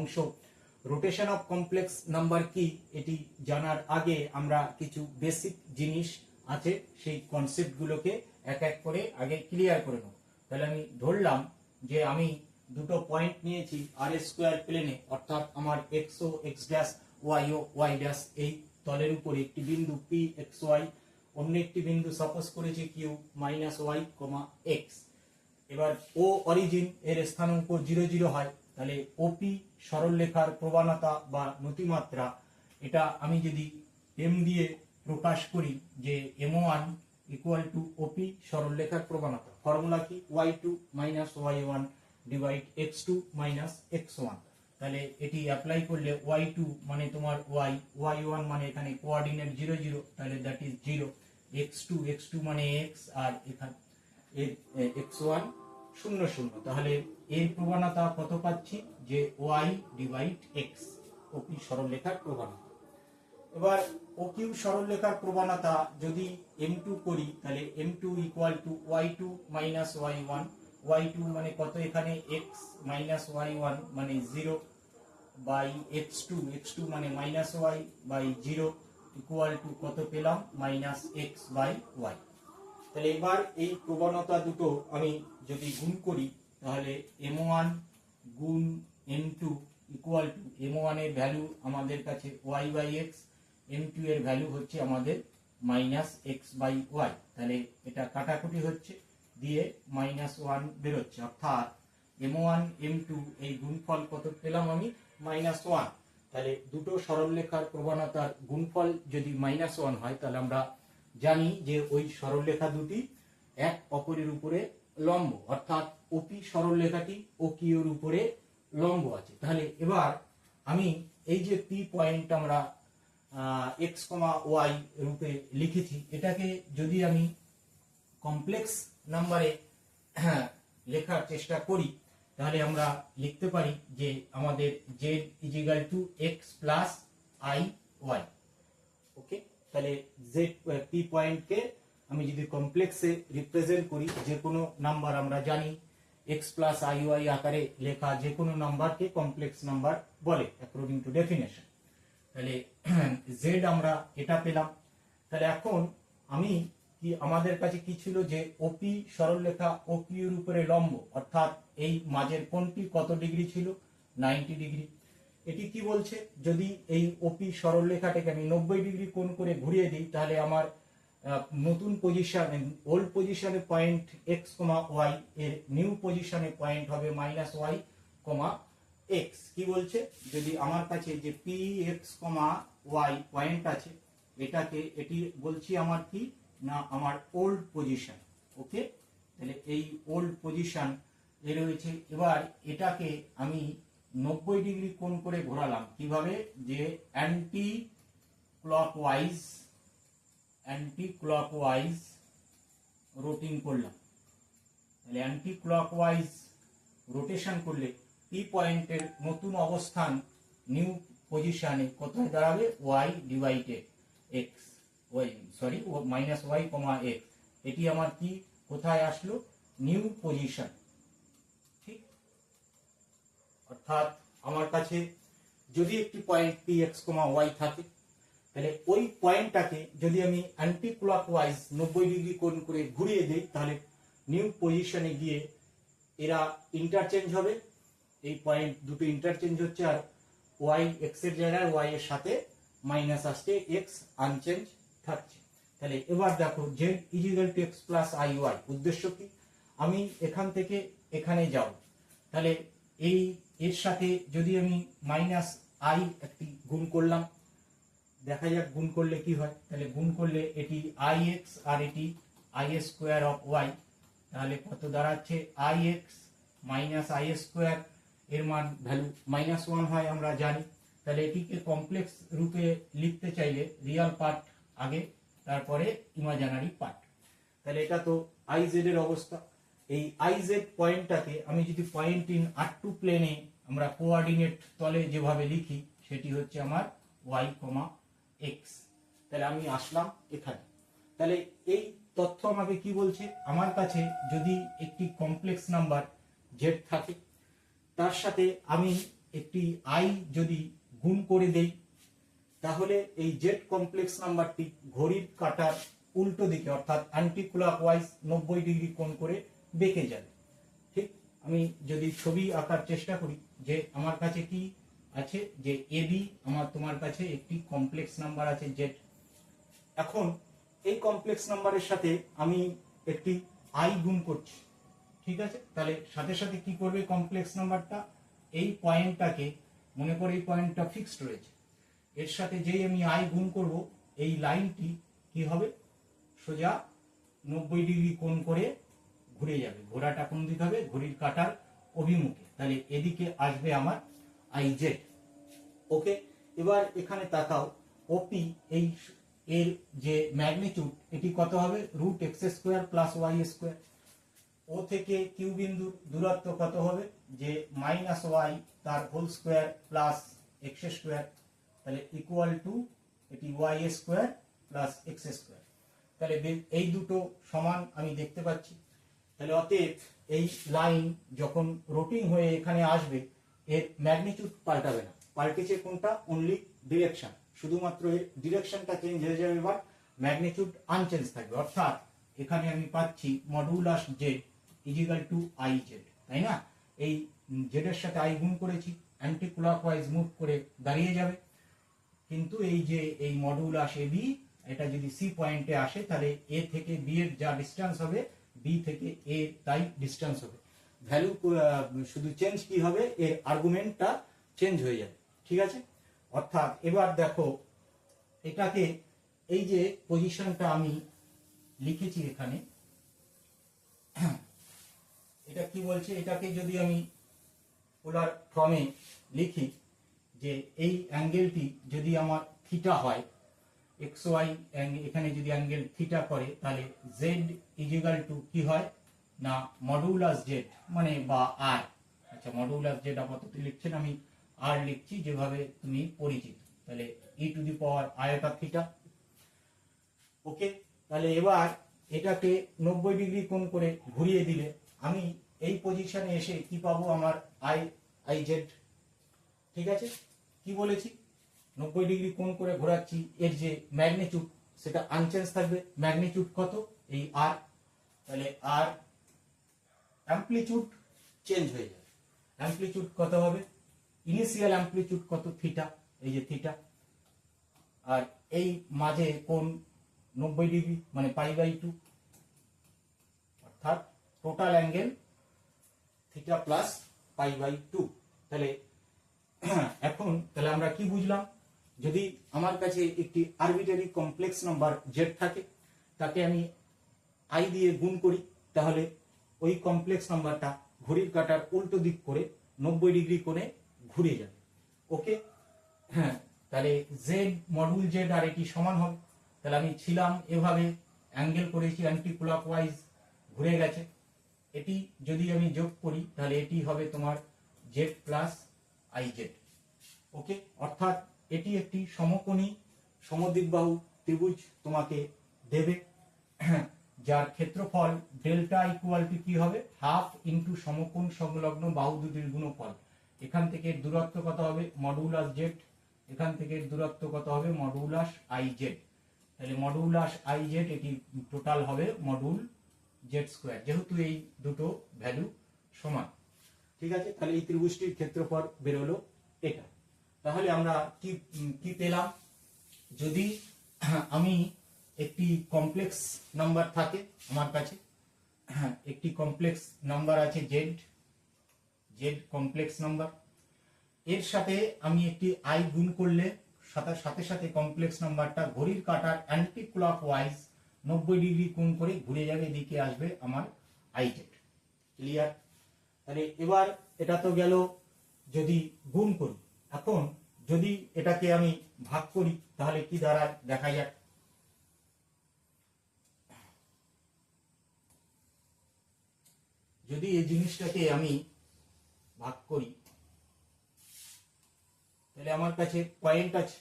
অংশ। Rotation of complex number কি এটি জানার আগে আমরা কিছু বেসিক জিনিস আছে সেই কনসেপ্টগুলোকে এক এক করে আগে ক্লিয়ার করে নেব। তাহলে আমি ধরলাম যে আমি দুটো পয়েন্ট নিয়েছি আর স্কোয়ার প্লেনে, অর্থাৎ আমার এক্স ও এক্স ড্যাশ, ওয়াই ও ওয়াই ড্যাশ, এই তলের উপরে একটি বিন্দু পি এক্স ওয়াই, অন্য একটি বিন্দু সাপোজ করেছি Q minus y comma x. এবার ও অরিজিন এর স্থানাঙ্ক 0 0 হয়, তাহলে ওপি সরলরেখার প্রবণতা বা নতিমাত্রা, এটা আমি যদি এম দিয়ে প্রকাশ করি যে m1 ইকুয়াল টু ওপি সরলরেখার প্রবণতা, ফর্মুলা কি y2 minus y1 divide x2 minus x1। তাহলে এটি অ্যাপ্লাই করলে y2 মানে তোমার y, y1 মানে এখানে কোঅর্ডিনেট 0 0, তাহলে দ্যাট ইজ 0, x2 মানে x, আর এখানে x1 0 0। তাহলে এর প্রবণতা কত পাচ্ছি যে y ডিভাইড x, ওপি সরলরেখার প্রবণতা। এবার ওকিউ সরলরেখার প্রবণতা যদি m2 করি, তাহলে m2 equal two y2 minus y1, y2 মানে কত এখানে x মাইনাস y1 মানে 0 বাই x2 মানে minus y by 0 equal to কত পেলাম মাইনাস x বাই y। তাহলে এবার এই প্রবণতা দুটো আমি যদি গুণ করি, তাহলে m1 গুণ m2 ইকুয়াল টু m1 এর ভ্যালু আমাদের কাছে y বাই x, m2 এর ভ্যালু হচ্ছে আমাদের মাইনাস x বাই y। তাহলে এটা কাটাকুটি হচ্ছে, দিয়ে মাইনাস 1 বেরোচ্ছে, অর্থাৎ m1 m2 এই গুণফল কত পেলাম আমি মাইনাস 1। তাহলে দুটো সরলরেখার প্রবণতার গুণফল যদি মাইনাস 1 হয়, তাহলে আমরা জানি যে ওই সরলরেখা দুটি এক অপরের উপরে লম্ব, অর্থাৎ ওপি সরলরেখাটি ওকিউর উপরে লম্ব আছে। তাহলে এবার আমি এই যে পি পয়েন্ট আমরা এক্স কমা ওয়াই রূপে লিখেছি, এটাকে যদি আমি কমপ্লেক্স নাম্বারে লেখার চেষ্টা করি, তাহলে আমরা লিখতে পারি যে আমাদের z equal to x plus i y. Okay, তাহলে z পি পয়েন্টকে আমি যদি কমপ্লেক্সে রিপ্রেজেন্ট করি, যে কোনো নাম্বার আমরা জানি x প্লাস আই ওয়াই আকারে লেখা যে কোনো নাম্বারকে কমপ্লেক্স নাম্বার বলে অ্যাকর্ডিং টু ডেফিনেশন। তাহলে z আমরা এটা পেলাম। তাহলে এখন আমি কি, আমাদের কাছে কি ছিল যে ওপি সরলরেখা ওকিউর উপরে লম্ব, অর্থাৎ এই মাঝের কোণটি কত ডিগ্রি ছিল 90 ডিগ্রি। এটি কি বলছে, যদি এই ওপি সরলরেখাটাকে আমি 90 ডিগ্রি কোণ করে ঘুরিয়ে দিই, তাহলে আমার নতুন পজিশন, ওল্ড পজিশনে পয়েন্ট এক্স কমা ওয়াই এর নিউ পজিশনে পয়েন্ট হবে মাইনাস ওয়াই কমা এক্স। কি বলছে, যদি আমার কাছে যে পি এক্স কমা ওয়াই পয়েন্ট আছে, এটি বলছি আমার কি না আমার ওল্ড পজিশন। ওকে, তাহলে এই ওল্ড পজিশন এ রয়েছে। এবার এটাকে আমি 90 ডিগ্রি কোণ করে ঘোরালাম, কিভাবে, যে অ্যান্টি ক্লকওয়াইজ রোটিং করলাম। তাহলে অ্যান্টি ক্লকওয়াইজ রোটেশন করলে পি পয়েন্টের নতুন অবস্থান নিউ পজিশনে কোথায় দাঁড়াবে, y divided x, minus y comma x. এটি আমার কি কোথায় আসলো, নিউ পজিশন। ঠিক, অর্থাৎ আমার কাছে যদি একটি পয়েন্ট পি এক্স কমা ওয়াই থাকে, তাহলে ওই পয়েন্টটাকে যদি আমি অ্যান্টি ক্লকওয়াইজ 90 ডিগ্রি কোণ করে ঘুরিয়ে দিই, তাহলে নিউ পজিশনে গিয়ে এরা ইন্টারচেঞ্জ হবে, এই পয়েন্ট দুটো ইন্টারচেঞ্জ হচ্ছে, আর ওয়াই এক্স এর জায়গায় ওয়াই এর সাথে মাইনাস আসছে, এক্স আনচেঞ্জ থাকছে। তাহলে এবার দেখো z is equal to x plus i y, উদ্দেশ্য কি, আমি এখান থেকে এখানে যাব, তাহলে এই এর সাথে যদি আমি মাইনাস আই একটি গুণ করলাম, দেখা যাক গুণ করলে কি হয়। তাহলে গুণ করলে এটি আই এক্স আর এটি আই স্কোয়ার অফ ওয়াই, তাহলে কত দাঁড়াচ্ছে I x minus I square, এর মান ভ্যালু মাইনাস 1 হয় আমরা জানি। তাহলে এটিকে কমপ্লেক্স রূপে লিখতে চাইলে রিয়াল পার্ট আগে, তারপরে ইমাজিনারি পার্ট। তাহলে এটা তো আই জেড এর অবস্থা। এই আই জেড পয়েন্টটাকে আমি যদি পয়েন্ট ইন r2 প্লেনে আমরা কোঅর্ডিনেট তলে যেভাবে লিখি, সেটি হচ্ছে আমার ওয়াই কমা এক্স। তাহলে আমি আসলাম এখানে। তাহলে এই তথ্য আমাকে কি বলছে, আমার কাছে যদি একটি কমপ্লেক্স নাম্বার জেড থাকে, তার সাথে আমি একটি আই যদি গুণ করে দেই তাহলে এই জেড কমপ্লেক্স নাম্বারটি ঘড়ির কাঁটার উল্টো দিকে অর্থাৎ অ্যান্টি ক্লকওয়াইজ 90 ডিগ্রি কোণ করে বেঁকে যাবে। ঠিক আমি যদি ছবি আঁকার চেষ্টা করি যে আমার কাছে কি আছে যে এবি তোমার কাছে একটি কমপ্লেক্স নাম্বার আছে জেড। এখন এই কমপ্লেক্স নাম্বারের সাথে আমি একটি আই গুণ করছি, ঠিক আছে? তাহলে সাথে সাথে কি করবে কমপ্লেক্স নাম্বারটা, এই পয়েন্টটাকে মনে করে এই পয়েন্টটা ফিক্সড রয়েছে, এর সাথে যেই আমি আই গুণ করব এই লাইনটি কি হবে সোজা 90 ডিগ্রি কোণ করে ঘুরে যাবে। ঘোড়াটা কোন দিকে হবে? ঘড়ির কাঁটার অভিমুখে। তাহলে এদিকে আসবে আমার আই জেড। ওকে, এবার এখানে তাকাও, ওপি এই এর যে ম্যাগনিটিউড এটি কত হবে? Root x square plus y square. O থেকে কিউ বিন্দুর দূরত্ব কত হবে? যে মাইনাস ওয়াই তার whole square plus x square, তাহলে ইকুয়াল টু এটি y square plus x square. তাহলে এই দুটো সমান আমি দেখতে পাচ্ছি। তাহলে অতএব এই লাইন যখন রোটিং হয়ে এখানে আসবে এর ম্যাগনিটিউড পাল্টাবে না, পাল্টেছে কোনটা? অনলি ডিরেকশন, শুধুমাত্র এর ডিরেকশনটা চেঞ্জ হয়ে যাবে, বাট ম্যাগনিটিউড আনচেঞ্জ থাকবে। অর্থাৎ এখানে আমি পাচ্ছি modulus z is equal to i z, তাই না? এই জেড এর সাথে আই গুণ করেছি, অ্যান্টি ক্লকওয়াইজ মুভ করে দাঁড়িয়ে যাবে। কিন্তু এই যে এই মডুলাস এ বি, এটা যদি সি পয়েন্টে আসে তাহলে এ থেকে বি এর যা ডিস্টেন্স হবে বি থেকে এ তাই ডিস্টেন্স হবে। ভ্যালু শুধু চেঞ্জ কি হবে? এর আর্গুমেন্টটা চেঞ্জ হয়ে যাবে, ঠিক আছে? অর্থাৎ এবার দেখো এটাকে এই যে পজিশনটা আমি লিখেছি এখানে, এটা কি বলছে? এটাকে যদি আমি পোলার ফর্মে লিখি যে এই অ্যাঙ্গেলটি যদি আমার থিটা হয়, এক্স ওয়াই এখানে যদি অ্যাঙ্গেল থিটা করে তাহলে জেড ইজিক্যাল টু কি হয় না মডুলাস জেড মানে বা আর। আচ্ছা, মডুলাস জেড আপাতত লিখছেন, আমি আর লিখছি যেভাবে তুমি পরিচিত। তাহলে e to the power আয়তা theta. ওকে, তাহলে এবার এটাকে 90 ডিগ্রি কোণ করে ঘুরিয়ে দিলে আমি এই পজিশনে এসে কি পাবো? আমার আই জেড। ঠিক আছে, কি বলেছি? 90 ডিগ্রি কোণ করে ঘোরাচ্ছি, এর যে ম্যাগনিটিউড সেটা আনচেঞ্জ থাকবে। ম্যাগনিটিউড কত? এই আর। তাহলে আর অ্যামপ্লিটিউড চেঞ্জ হয়ে যাবে। অ্যামপ্লিটিউড কত হবে? ইনিশিয়াল অ্যামপ্লিটিউড কত? থিটা, এই যে থিটা। আর এই মাঝে কোণ 90 ডিগ্রি মানে পাই বাই 2, অর্থাৎ total angle theta plus pi by 2। তাহলে এখন তাহলে আমরা কি বুঝলাম? যদি আমার কাছে একটি আরবিটারি কমপ্লেক্স নাম্বার জেড থাকে, তাকে আমি আই দিয়ে গুণ করি, তাহলে ওই কমপ্লেক্স নাম্বারটা ঘড়ির কাঁটার উল্টো দিক করে 90 ডিগ্রি কোণে ঘুরে যাবে। ওকে, হ্যাঁ, তাহলে জেড মডুল জেড আর এটি সমান হবে। তাহলে আমি ছিলাম এভাবে অ্যাঙ্গেল করেছি, অ্যান্টি ক্লকওয়াইজ ঘুরে গেছে। এটি যদি আমি যোগ করি তাহলে এটি হবে তোমার জেড প্লাস আই জেড। ওকে, অর্থাৎ এটি একটি সমকোণী সমদ্বিবাহু ত্রিভুজ তোমাকে দেবে, যার ক্ষেত্রফল ডেল্টা ইকুয়াল টু কি হবে? হাফ ইন্টু সমকোণ সংলগ্ন বাহু দুটির গুণফল। এখান থেকে দূরত্ব কত হবে? Modulus Z. এখান থেকে দূরত্ব কত হবে? Modulus I Z. তাহলে মডুলাস আই জেড এটি টোটাল হবে মডুল জেড স্কোয়ার, যেহেতু এই দুটো ভ্যালু সমান। ঠিক আছে, তাহলে এই ত্রিভুজটির ক্ষেত্রফল বেরোলো এটা। তাহলে আমরা কি কি পেলাম? যদি আমি একটি কমপ্লেক্স নাম্বার থাকে আমার কাছে, একটি কমপ্লেক্স নাম্বার আছে জেড, জেড কমপ্লেক্স নাম্বার, এর সাথে আমি একটি আই গুণ করলে সাথে সাথে কমপ্লেক্স নাম্বারটা ঘড়ির কাঁটার অ্যান্টি ক্লকওয়াইজ 90 ডিগ্রি কোণ করে ঘুরে যাবে, এদিকে আসবে আমার আই জেড। ক্লিয়ার? তাহলে এবার এটা তো গেল যদি গুণ করি। এখন যদি এটাকে আমি ভাগ করি তাহলে কি দাঁড়ায় দেখা যাক। যদি এই জিনিসটাকে আমি ভাগ করি তাহলে আমার কাছে পয়েন্ট আছে,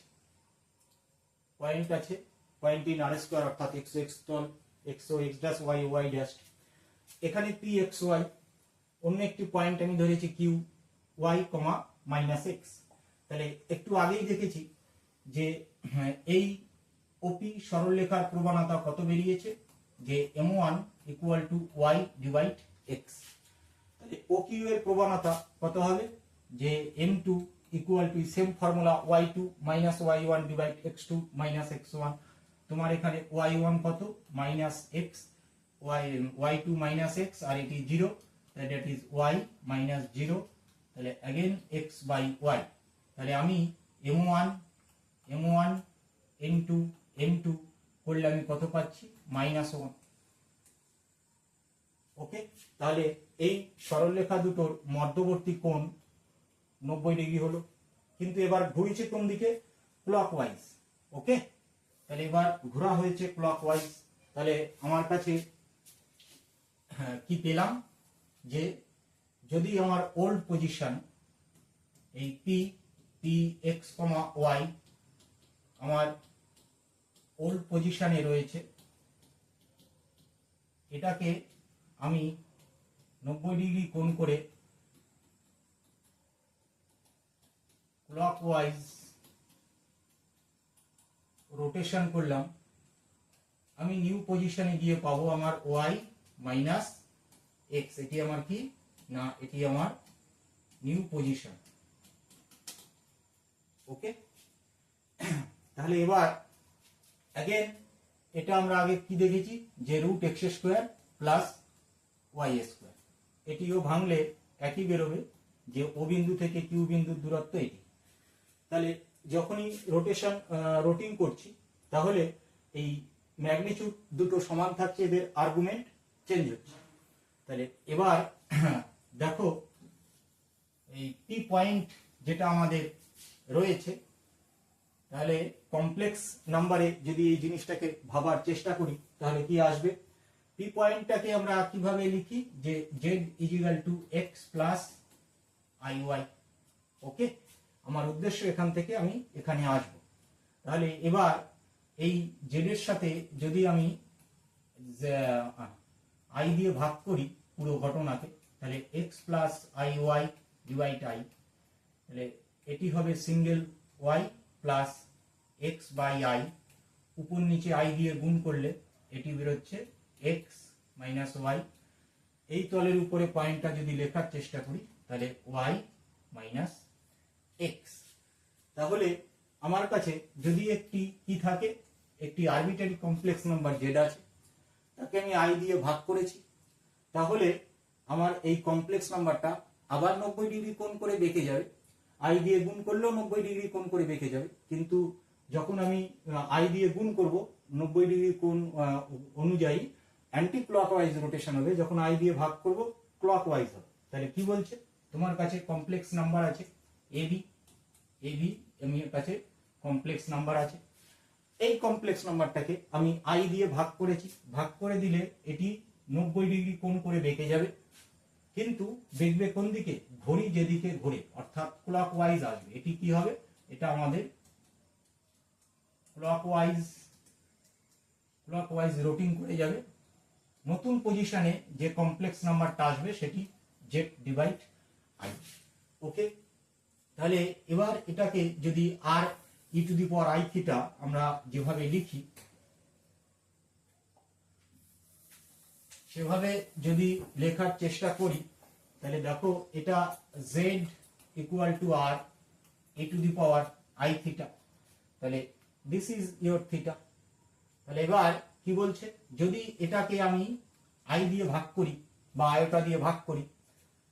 পয়েন্ট ইন আর স্কোয়ার অর্থাৎ এক্স এক্স টল এক্স ও x dash y y dash. এখানে পি এক্স ওয়াই, অন্য একটি পয়েন্ট আমি ধরেছি Q y comma minus x. তাহলে একটু আগেই দেখেছি যে এই ওপি সরলরেখার প্রবণতা কত বেরিয়েছে, যে m1 equal to y divide x. তাহলে ওকিউ এর প্রবণতা কত হবে, যে m2 equal to same formula y2 minus y1 divide x2 minus x1। তোমার এখানে y1 কত, minus x, y2 minus x, আর এটি 0, দ্যাট ইজ y মাইনাস 0, তাহলে अगेन x বাই y। তাহলে আমি m1 m2 m2 করলে আমি কত পাচ্ছি, -1। ওকে, তাহলে এই সরলরেখা দুটোর মধ্যবর্তী কোণ 90 ডিগ্রি হলো, কিন্তু এবার ঘুরেছে কোন দিকে, ক্লকওয়াইজ। ওকে, তাহলে এবার ঘোরা হয়েছে ক্লকওয়াইজ। তাহলে আমার কাছে কি পেলাম, যে যদি আমার ওল্ড পজিশন এই পি এক্স কমা ওয়াই আমার ওল্ড পজিশনে রয়েছে, এটাকে আমি 90 ডিগ্রি কোণ করে ক্লকওয়াইজ রোটেশন করলাম, আমি নিউ পজিশনে গিয়ে পাবো আমার ওয়াই মাইনাস এক্স। এটি আমার কি না, এটি আমার নিউ পজিশন। ওকে, তাহলে এবার अगेन এটা আমরা আগে কি দেখেছি, যে root x square plus y square, এটিও ভাঙলে একই বেরোবে, যে ও বিন্দু থেকে কিউ বিন্দুর দূরত্ব এটি। তাহলে যখনই রোটিং করছি, তাহলে এই ম্যাগনিটিউড দুটো সমান থাকছে, এদের আর্গুমেন্ট চেঞ্জ হচ্ছে। তাহলে এবার দেখো এই পি পয়েন্ট যেটা আমাদের রয়েছে, তাহলে কমপ্লেক্স নাম্বারে যদি এই জিনিসটাকে ভাবার চেষ্টা করি, তাহলে কি আসবে, পি পয়েন্টটাকে আমরা কিভাবে লিখি, যে z is equal to x plus i y. Okay, আমার উদ্দেশ্য এখান থেকে আমি এখানে আসব। তাহলে এবার এই জেড এর সাথে যদি আমি আই দিয়ে ভাগ করি পুরো ঘটনাকে, তাহলে x plus i y divide i, তাহলে এটি হবে single y plus x by i, উপর নিচে আই দিয়ে গুণ করলে এটি বেরোচ্ছে এক্স মাইনাস ওয়াই। এই তলের উপরে পয়েন্টটা যদি লেখার চেষ্টা করি, তাহলে ওয়াই মাইনাস এক্স। তাহলে আমার কাছে যদি একটি কি থাকে, একটি আরবিটারি কমপ্লেক্স নাম্বার জেড আছে, তাকে আমি আই দিয়ে ভাগ করেছি, তাহলে আমার এই কমপ্লেক্স নাম্বারটা আবার 90 ডিগ্রি কোণ করে বেঁকে যাবে, আই দিয়ে গুণ করলেও 90 ডিগ্রি কোণ করে বেঁকে যাবে। কিন্তু যখন আমি আই দিয়ে গুণ করব 90 ডিগ্রি কোণ অনুযায়ী অ্যান্টি ক্লকওয়াইজ রোটেশন হবে, যখন আই দিয়ে ভাগ করব ক্লকওয়াইজ হবে। তাহলে কি বলছে, তোমার কাছে কমপ্লেক্স নাম্বার আছে এবি, এর কাছে কমপ্লেক্স নাম্বার আছে, এই কমপ্লেক্স নাম্বারটাকে আমি আই দিয়ে ভাগ করেছি, ভাগ করে দিলে এটি 90 ডিগ্রি কোণ করে বেঁকে যাবে, কিন্তু দেখবে কোন দিকে, ঘড়ি যেদিকে ঘোরে অর্থাৎ ক্লকওয়াইজ আসবে। এটি কি হবে, এটা আমাদের ক্লকওয়াইজ রোটিং করে যাবে, নতুন পজিশনে যে কমপ্লেক্স নাম্বারটা আসবে সেটি জেড ডিভাইড আই। ওকে, তাহলে এবার এটাকে যদি r e to the power i theta আমরা যেভাবে লিখি, সেভাবে যদি লেখার চেষ্টা করি, তাহলে দেখো এটা z equal to r e to the power i theta, তাহলে দিস ইজ ইয়োর থিটা। তাহলে এবার কি বলছে, যদি এটাকে আমি আই দিয়ে ভাগ করি বা আয়টা দিয়ে ভাগ করি,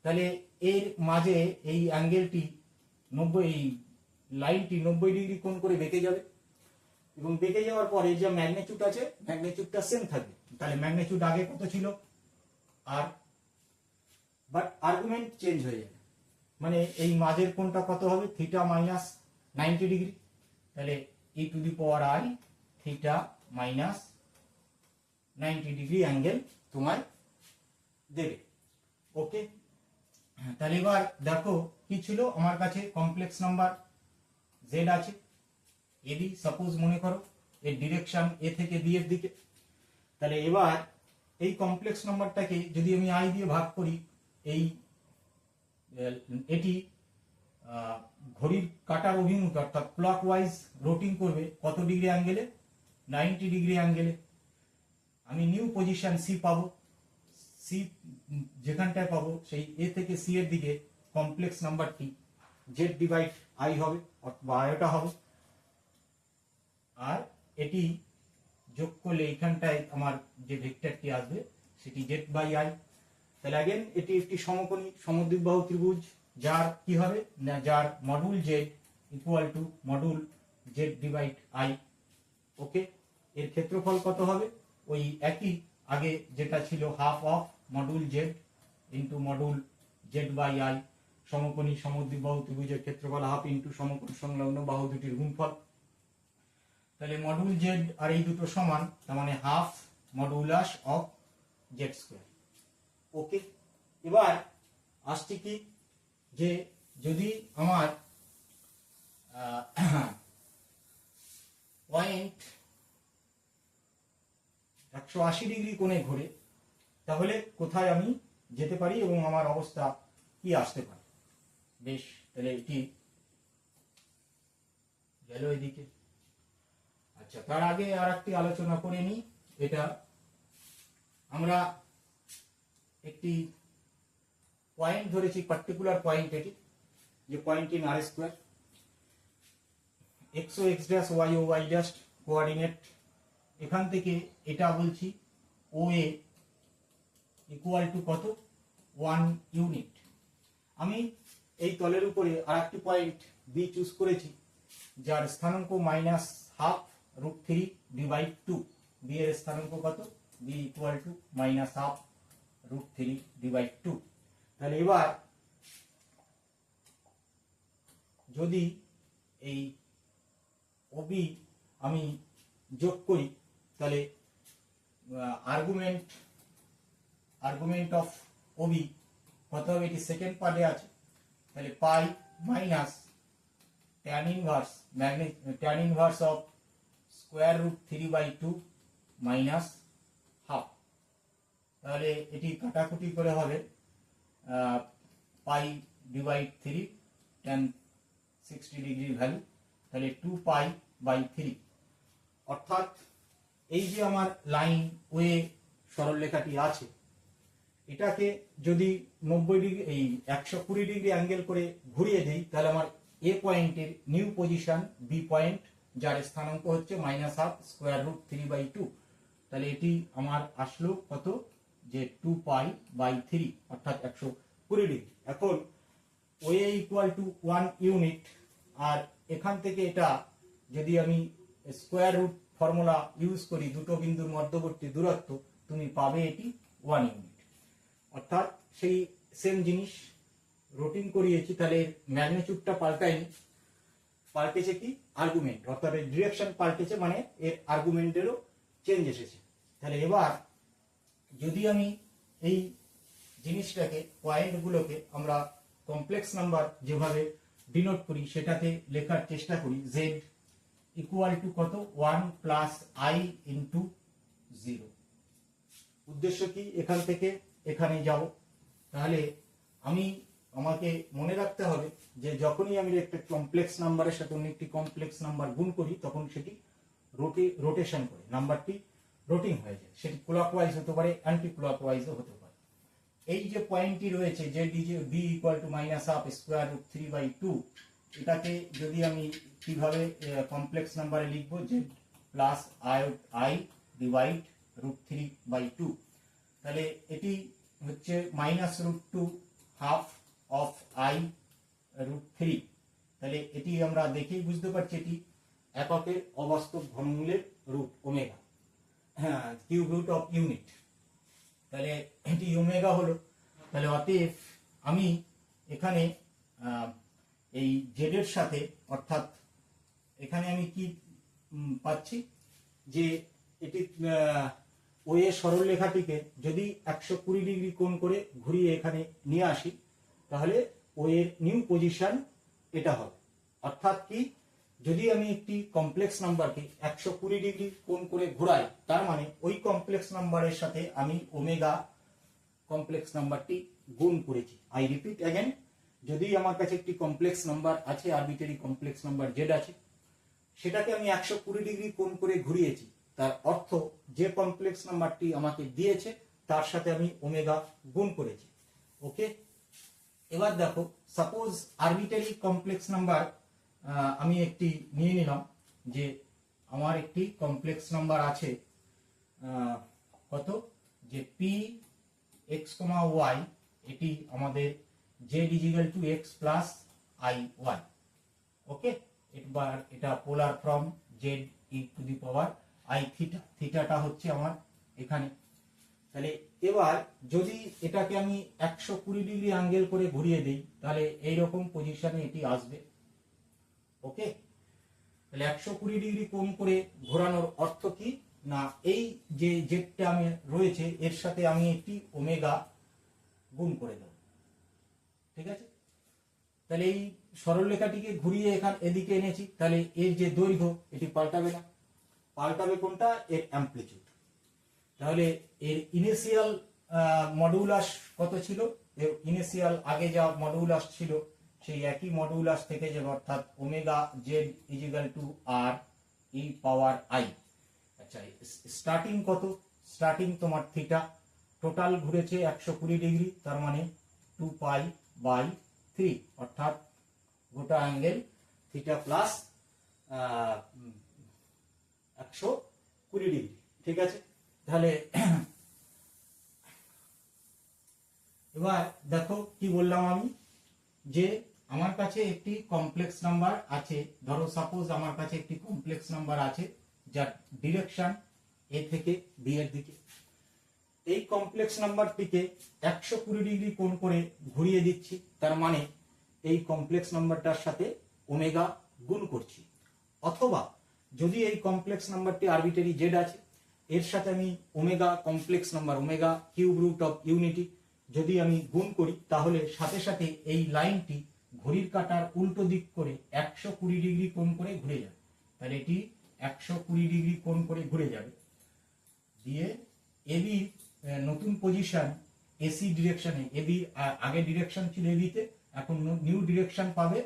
তাহলে এর মাঝে এই অ্যাঙ্গেলটি 90, এই লাইনটি 90 ডিগ্রি কোণ করে বেঁকে যাবে, এবং বেঁকে যাওয়ার পরে যে ম্যাগনিটিউড আছে ম্যাগনিটিউডটা সেম থাকবে। তাহলে ম্যাগনিটিউড আগে কত ছিল আর, বাট আর্গুমেন্ট চেঞ্জ হয়ে যাবে, মানে এই মাঝের কোণটা কত হবে, থিটা মাইনাস 90 ডিগ্রি, তাহলে e to the power i theta minus 90 degree angle তোমার দেবে। ওকে, তাহলে এবার দেখো কি ছিল, আমার কাছে কমপ্লেক্স নাম্বার জেড আছে, এবি সাপোজ মনে করো এর ডিরেকশন এ থেকে বি এর দিকে। তাহলে এবার এই কমপ্লেক্স নাম্বারটাকে যদি আমি আই দিয়ে ভাগ করি, এই এটি ঘড়ির কাটার অভিমুখ অর্থাৎ ক্লক ওয়াইজ রোটিং করবে কত ডিগ্রি অ্যাঙ্গেলে, 90 ডিগ্রি অ্যাঙ্গেলে। আমি নিউ পজিশন সি পাবো, সি যেখানটায় পাবো সেই এ থেকে সি এর দিকে কমপ্লেক্স নাম্বারটি জেড ডিভাইড আই হবে বা আয়োটা হবে, আর এটি যোগ করলে এইখানটায় আমার যে ভেক্টরটি আসবে সেটি জেড বাই আই। তাহলে अगेन এটি একটি সমকোণী সমদ্বিবাহু ত্রিভুজ যার কি হবে না, যার modulus z equal to module z divide i. Okay, এর ক্ষেত্রফল কত হবে, ওই একই আগে যেটা ছিল half of modulus z into modulus z by i. সমকোণী সমদ্বিবাহু ত্রিভুজের ক্ষেত্রফল হাফ ইন্টু সমকোণ সংলগ্ন বাহু দুটির গুণফল। তাহলে মডুল জেড আর এই দুটো সমান, তার মানে half modulus of z square. Okay, এবার আসছে কি যে যদি আমার পয়েন্ট 180 ডিগ্রি কোণে ঘোরে তাহলে কোথায় আমি যেতে পারি এবং আমার অবস্থা কি আসতে পারে। বেশ, তাহলে এটি গেল এদিকে। আচ্ছা, তার আগে আর একটি আলোচনা করে নিই। এটা আমরা একটি পয়েন্ট ধরেছি, পার্টিকুলার পয়েন্ট, এটি যে point in R square, x ও এক্স ড্যাশ ওয়াই ও ওয়াই ড্যাশ কোঅর্ডিনেট। এখান থেকে এটা বলছি ও এ ইকুয়াল টু কত, 1 ইউনিট। আমি এই তলের উপরে আর একটি পয়েন্ট বি চুজ করেছি যার স্থানাঙ্ক -12√3 ডিভাইড 2। বি এর স্থানাঙ্ক কত, বি ইকুয়াল টু -12√3 ডিভাইড 2। তাহলে এবার যদি এই ওবি আমি যোগ করি তাহলে আর্গুমেন্ট অফ ওবি কত হবে, এটি সেকেন্ড পার্টে আছে। তাহলে pi minus tan inverse of √3/2 minus half. তাহলে এটি কাটাকুটি করে হবে পাই ডিভাইড 3 tan 60 ডিগ্রির ভ্যালু, তাহলে 2π/3। অর্থাৎ এই যে আমার লাইন ওয়ে সরলরেখাটি আছে এটাকে যদি 90 ডিগ্রি এই 120 ডিগ্রি অ্যাঙ্গেল করে ঘুরিয়ে দেই তাহলে আমার এ পয়েন্টের নিউ পজিশন বি পয়েন্ট যার স্থানাঙ্ক হচ্ছে -12√3/2। তাহলে এটি আমার আসলো কত, যে 2π/3 অর্থাৎ 120 ডিগ্রি। এখন ওয়ে ইকুয়াল টু 1 ইউনিট, আর এখান থেকে এটা যদি আমি স্কোয়ার রুট ফর্মুলা ইউজ করি দুটো বিন্দুর মধ্যবর্তী দূরত্ব, তুমি পাবে এটি 1 ইউনিট। অর্থাৎ সেই সেম জিনিস রোটিং করিয়েছি, তাহলে ম্যাগনিটিউডটা পাল্টায়নি, পাল্টেছে কি আর্গুমেন্ট, অর্থাৎ ডিরেকশন পাল্টেছে, মানে এর আর্গুমেন্টেরও চেঞ্জ এসেছে। তাহলে এবার যদি আমি এই জিনিসটাকে পয়েন্টগুলোকে আমরা কমপ্লেক্স নাম্বার যেভাবে ডিনোট করি সেটাতে লেখার চেষ্টা করি, জেড ইকুয়াল টু কত, 1 প্লাস আই ইন্টু 0। উদ্দেশ্য কি, এখান থেকে এখানে যাব। তাহলে আমাকে মনে রাখতে হবে যে যখনই আমি একটা কমপ্লেক্স নাম্বারের সাথে অন্য একটি কমপ্লেক্স নাম্বার গুণ করি তখন সেটি রোটেশন করে নাম্বারটি রোটিং হয়ে যায়, সেটি ক্লকওয়াইজ হতে পারে, অ্যান্টি ক্লকওয়াইজও হতে পারে। এই যে পয়েন্টটি রয়েছে যে বি ইকুয়াল টু -√3/2, এটাকে যদি আমি কিভাবে কমপ্লেক্স নাম্বারে লিখবো, যে প্লাস আই ডিভাইড √3/2। তাহলে এটি হচ্ছে -√2 হাফ অফ আই √3। তাহলে এটি আমরা দেখেই বুঝতে পারছি এটি এককের অবাস্তব ঘনমূলের রুট ওমেগা, হ্যাঁ, কিউব রুট অফ ইউনিট। তাহলে এটি ওমেগা হলো। তাহলে অতএব আমি এখানে এই জেড এর সাথে, অর্থাৎ এখানে আমি কি পাচ্ছি, যে এটি ওই সরল রেখাটিকে যদি 120 ডিগ্রি কোণ করে ঘুরিয়ে এখানে নিয়ে আসি তাহলে ওই এর নিউ পজিশন এটা হবে। অর্থাৎ কি, যদি আমি একটি কমপ্লেক্স নাম্বারকে 120 ডিগ্রি কোণ করে ঘোরাই তার মানে ওই কমপ্লেক্স নাম্বারের সাথে আমি ওমেগা কমপ্লেক্স নাম্বারটি গুণ করেছি। আই রিপিট অ্যাগেন, যদি আমার কাছে একটি কমপ্লেক্স নাম্বার আছে, আরবিটারি কমপ্লেক্স নাম্বার জেড আছে, সেটাকে আমি 120 ডিগ্রি কোণ করে ঘুরিয়েছি, তার অর্থ যে কমপ্লেক্স নাম্বারটি আমাকে দিয়েছে তার সাথে আমি ওমেগা গুণ করেছি। ওকে, এবার দেখো সাপোজ আরবিটারি কমপ্লেক্স নাম্বার আমি একটি নিয়ে নিলাম, যে আমার একটি কমপ্লেক্স নাম্বার আছে কত, যে পি এক্স কমা ওয়াই, এটি আমাদের z is equal to x plus i y. Okay, এবার এটা polar from z e to the power i theta, থিটাটা হচ্ছে আমার এখানে। তাহলে এবার যদি এটাকে আমি 120 ডিগ্রি অ্যাঙ্গেল করে ঘুরিয়ে দিই, তাহলে এইরকম পজিশনে এটি আসবে। ওকে, তাহলে 120 ডিগ্রি কোণ করে ঘোরানোর অর্থ কি না, এই যে জেডটা আমি রয়েছে এর সাথে আমি একটি ওমেগা গুণ করে দেব। ঠিক আছে, তাহলে এই সরলরেখাটিকে ঘুরিয়ে এদিকে এনেছি, তাহলে এর যে দৈর্ঘ্য এটি পাল্টাবে না, পাল্টাবে কোনটা, এর অ্যামপ্লিটিউড। তাহলে এর ইনিশিয়াল মডুলাস কত ছিল, এর ইনিশিয়াল আগে যা মডুলাস ছিল সেই একই মডুলাস থেকে যাবে, অর্থাৎ omega z is equal to r e power i. আচ্ছা, স্টার্টিং কত, স্টার্টিং তোমার থিটা, টোটাল ঘুরেছে 120 ডিগ্রি, তার মানে 2 পাই বাই 3, অর্থাৎ গোটা অ্যাঙ্গেল থিটা প্লাস 120 ডিগ্রি। ঠিক আছে, তাহলে এবার দেখো কি বললাম আমি, যে আমার কাছে একটি কমপ্লেক্স নাম্বার আছে, ধরো সাপোজ আমার কাছে একটি কমপ্লেক্স নাম্বার আছে যার ডিরেকশন এ থেকে বি এর দিকে। এই কমপ্লেক্স নাম্বারটিকে 120 ডিগ্রি কোণ করে ঘুরিয়ে দিচ্ছি, তার মানে এই কমপ্লেক্স নাম্বারটার সাথে ওমেগা গুণ করছি। অথবা যদি এই কমপ্লেক্স নাম্বারটি আরবিটারি জেড আছে, এর সাথে আমি omega complex number, omega cube root of unity যদি আমি গুণ করি, তাহলে সাথে সাথে এই লাইনটি ঘড়ির কাঁটার উল্টো দিক করে 120 ডিগ্রি কোণ করে ঘুরে যাবে। তাহলে এটি 120 ডিগ্রি কোণ করে ঘুরে যাবে, দিয়ে এবি নতুন পজিশন এসি ডিরেকশনে, এবি আগে ডিরেকশন ছিল এবিতে, এখন নিউ ডিরেকশন পাবে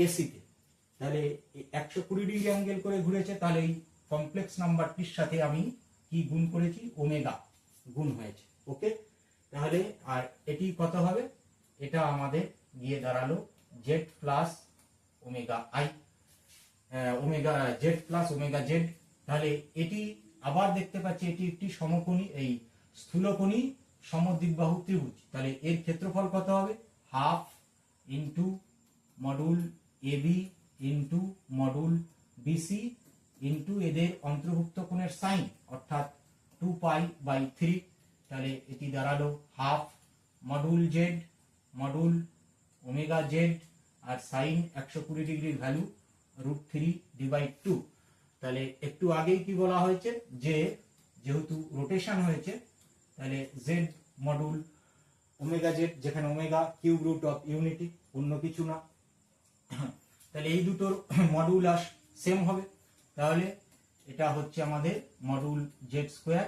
এসিতে। তাহলে 120 ডিগ্রি অ্যাঙ্গেল করে ঘুরেছে, তাহলে এই কমপ্লেক্স নাম্বারটির সাথে আমি কি গুণ করেছি, ওমেগা গুণ হয়েছে। ওকে, তাহলে আর এটি কত হবে, এটা আমাদের গিয়ে দাঁড়ালো Z plus omega I, omega Z plus omega Z. তাহলে এটি আবার দেখতে পাচ্ছি এটি একটি সমকোণী, এই স্থূলকোণী সমদ্বিবাহু ত্রিভুজ। তাহলে এর ক্ষেত্রফল কত হবে, half into module AB into module BC into এদের অন্তর্ভুক্ত কোণের সাইন, অর্থাৎ 2 পাই বাই 3। তাহলে এটি দাঁড়ালো half modulus z module omega z, আর সাইন 120 ডিগ্রির ভ্যালু √3 ডিভাইড 2। তাহলে একটু আগেই কি বলা হয়েছে, যে যেহেতু রোটেশন হয়েছে, তাহলে জেড মডুল ওমেগা জেড, যেখানে omega cube root of unity, অন্য কিছু না। তাহলে এই দুটোর মডুলাস সেম হবে, তাহলে এটা হচ্ছে আমাদের মডুল জেড স্কোয়ার,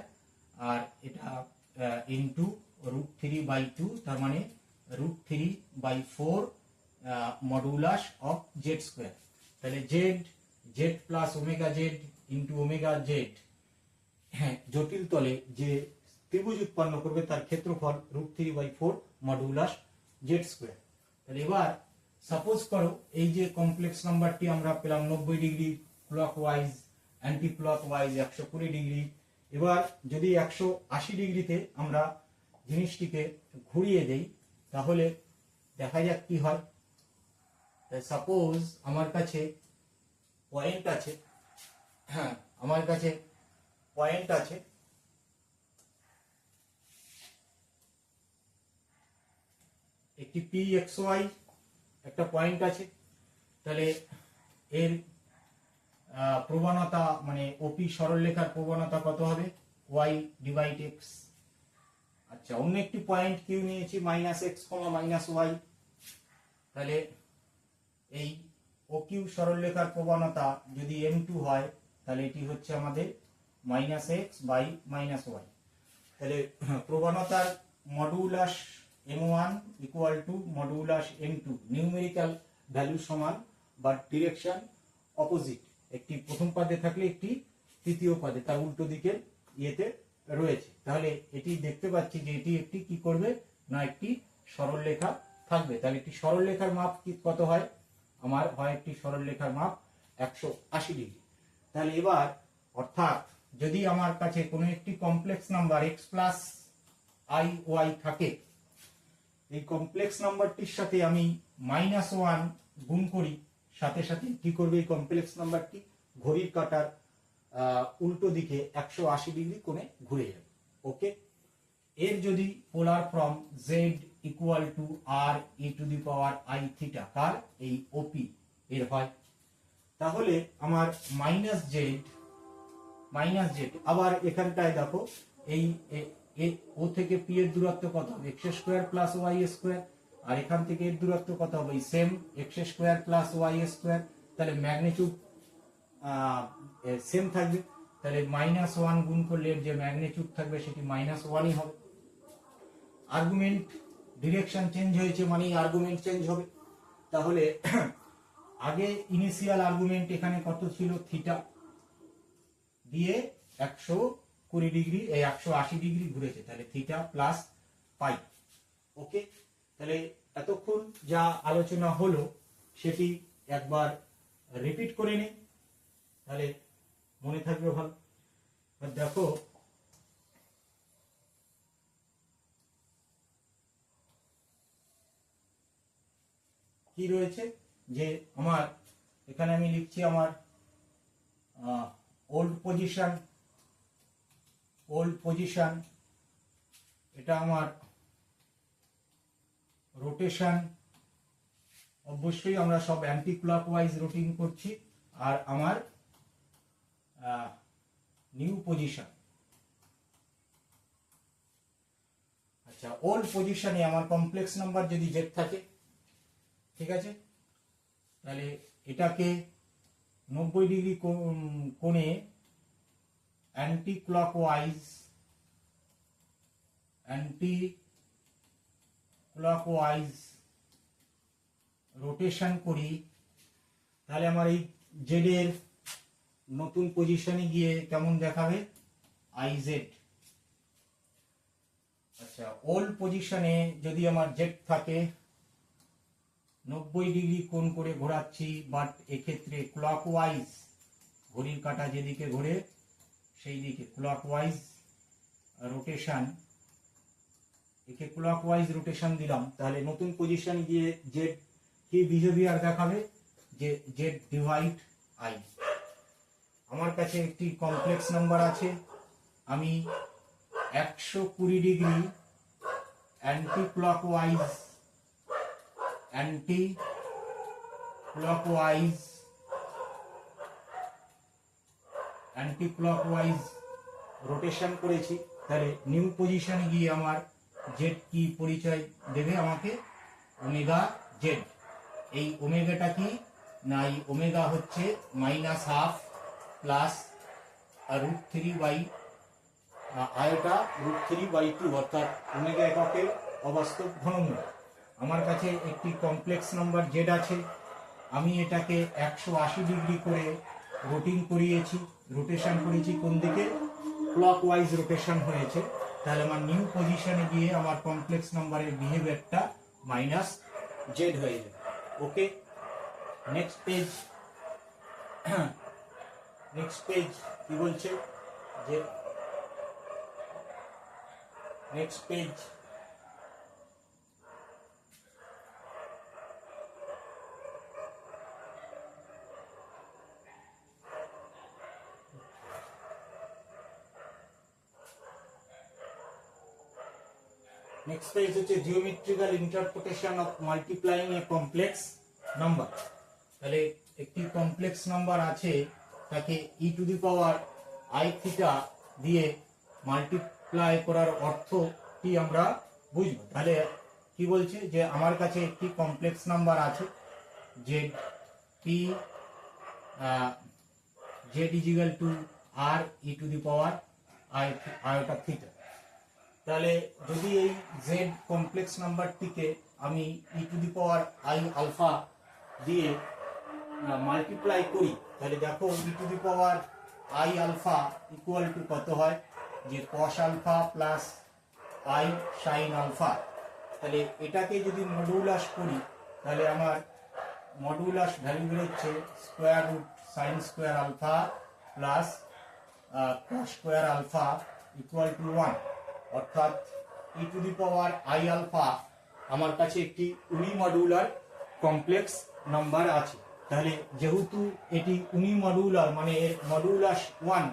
আর এটা ইন্টু √3 বাই 2, তার মানে √3 by 4 modulus of z square. তাহলে z z plus omega z into omega z, হ্যাঁ, জটিল তলে যে ত্রিভুজ উৎপন্ন করবে তার ক্ষেত্রফল √3 বাই 4 মডুলাস জেড স্কোয়ার। তাহলে এবার সাপোজ করো এই যে কমপ্লেক্স নাম্বারটি আমরা পেলাম 90 degree clockwise, anti clockwise 120 degree. এবার যদি 180 ডিগ্রিতে আমরা জিনিসটিকে ঘুরিয়ে দেই, তাহলে দেখা যাক কি হয়। সাপোজ আমার কাছে পয়েন্ট আছে, হ্যাঁ আমার কাছে পয়েন্ট আছে, একটি পি এক্স ওয়াই একটা পয়েন্ট আছে। তাহলে এর প্রবণতা মানে ওপি সরলরেখার প্রবণতা কত হবে, ওয়াই ডিভাইড এক্স। আচ্ছা, অন্য একটি পয়েন্ট কিউ নিয়েছি -x, -y। তাহলে এই ও কিউ সরলরেখার প্রবণতা যদি m2 হয়, তাহলে এটি হচ্ছে আমাদের -x বাই -y। তাহলে প্রবণতার modulus m1 equal to modulus m2, numerical value সমান বা ডিরেকশন অপোজিট, একটি প্রথম পাদে থাকলে একটি তৃতীয় পাদে তার উল্টো দিকের ইয়েতে রয়েছে। তাহলে এটি দেখতে পাচ্ছি যে এটি একটি কি করবে না একটি সরলরেখা থাকবে। তাহলে একটি সরলরেখার মাপ কি কত হয়, আমার হয় একটি সরলরেখার মাপ 180 ডিগ্রি। তাহলে এবার অর্থাৎ যদি আমার কাছে কোনো একটি complex number x plus i y থাকে, এই কমপ্লেক্স নাম্বারটির সাথে আমি -1 গুণ করি, সাথে সাথে কি করবে এই কমপ্লেক্স নাম্বারটি ঘড়ির কাঁটার উল্টো দিকে 180 ডিগ্রি কোণে ঘুরে যাবে। ওকে, এর যদি polar form z equal to r e to the power i theta কার এই ওপি এর হয়, তাহলে আমার মাইনাস জেড আবার এখানটায় দেখো এই ও থেকে পি এর দূরত্ব কত হবে x square plus y square, আর এখান থেকে এর দূরত্ব কত হবে same x square plus y square. তাহলে ম্যাগনিটিউড সেম থাকবে, তাহলে -1 গুণ করলে যে ম্যাগনিটিউড থাকবে সেটি -1ই হবে। আর্গুমেন্ট ডিরেকশন চেঞ্জ হয়েছে মানে আর্গুমেন্ট চেঞ্জ হবে। তাহলে আগে ইনিশিয়াল আর্গুমেন্ট এখানে কত ছিল থিটা দিয়ে 120 ডিগ্রি 180 ডিগ্রি ঘুরেছে, তাহলে থিটা প্লাস পাই। ওকে, তাহলে এতক্ষণ যা আলোচনা হলো সেটি একবার রিপিট করে নিই, তাহলে মনে থাকবে ভালো। দেখো কি রয়েছে যে আমার এখানে আমি লিখছি আমার ওল্ড পজিশন, এটা আমার রোটেশন, অবশ্যই আমরা সব অ্যান্টি ক্লকওয়াইজ রোটিং করছি, আর আমার নিউ পজিশন। আচ্ছা, ওল্ড পজিশনে আমার কমপ্লেক্স নাম্বার যদি জেড থাকে, ঠিক আছে, তাহলে এটাকে 90 ডিগ্রি কোণে অ্যান্টি ক্লকওয়াইজ রোটেশন করি, তাহলে আমার এই জেড এর নতুন পজিশনে গিয়ে কেমন দেখাবে আইজেড। আচ্ছা, ওল্ড পজিশনে যদি আমার জেড থাকে 90 ডিগ্রি কোণ করে ঘোরাচ্ছি, বাট এক্ষেত্রে ক্লকওয়াইজ ঘড়ির কাঁটা যেদিকে ঘোরে সেই দিকে ক্লকওয়াইজ রোটেশন, একে ক্লকওয়াইজ রোটেশন দিলাম, তাহলে নতুন পজিশন গিয়ে জেড কি বিহেভিয়ার দেখাবে যে জেড ডিভাইড আই। আমার কাছে একটি কমপ্লেক্স নাম্বার আছে, আমি 120 ডিগ্রি অ্যান্টি ক্লকওয়াইজ রোটেশন করেছি, তাহলে নিউ পজিশনে গিয়ে আমার জেড কি পরিচয় দেবে আমাকে ওমেগা জেড। এই ওমেগাটা কি না, এই ওমেগা হচ্ছে -12 প্লাস √3 আয়টা √3/2, অর্থাৎ ওমেগা এককের অবাস্তব ঘনমূল। আমার কাছে একটি কমপ্লেক্স নাম্বার জেড আছে, আমি এটাকে 180 ডিগ্রি করে রোটেশন করেছি কোন দিকে ক্লকওয়াইজ রোটেশন হয়েছে, তাহলে আমার নিউ পজিশনে গিয়ে আমার কমপ্লেক্স নাম্বারের বিহেভিয়ারটা -z হয়ে যাবে। ওকে, নেক্সট পেজ কি বলছে যে নেক্সট পেজ হচ্ছে geometrical interpretation of multiplying a complex number. তাহলে একটি কমপ্লেক্স নাম্বার আছে, তাকে e to the power i theta দিয়ে মাল্টিপ্লাই করার অর্থ কি আমরা বুঝবো। তাহলে কি বলছে যে আমার কাছে একটি কমপ্লেক্স নাম্বার আছে z p z is equal to r e to the power আইটা থিটা। তাহলে যদি এই জেড কমপ্লেক্স নাম্বারটিকে আমি e to the power i alpha দিয়ে মাল্টিপ্লাই করি, তাহলে দেখো e to the power i alpha equal to কত হয়, যে cos alpha plus i sine alpha. তাহলে এটাকে যদি মডুলাস করি, তাহলে আমার মডুলাস ভ্যালু বেরোচ্ছে square root sine square alpha plus cos square alpha equal to 1। অর্থাৎ e to the power i alpha আমার কাছে একটি ইউনিমডুলার কমপ্লেক্স নাম্বার আছে। তাহলে যেহেতু এটি ইউনিমডুলার মানে এর মডুলাস 1,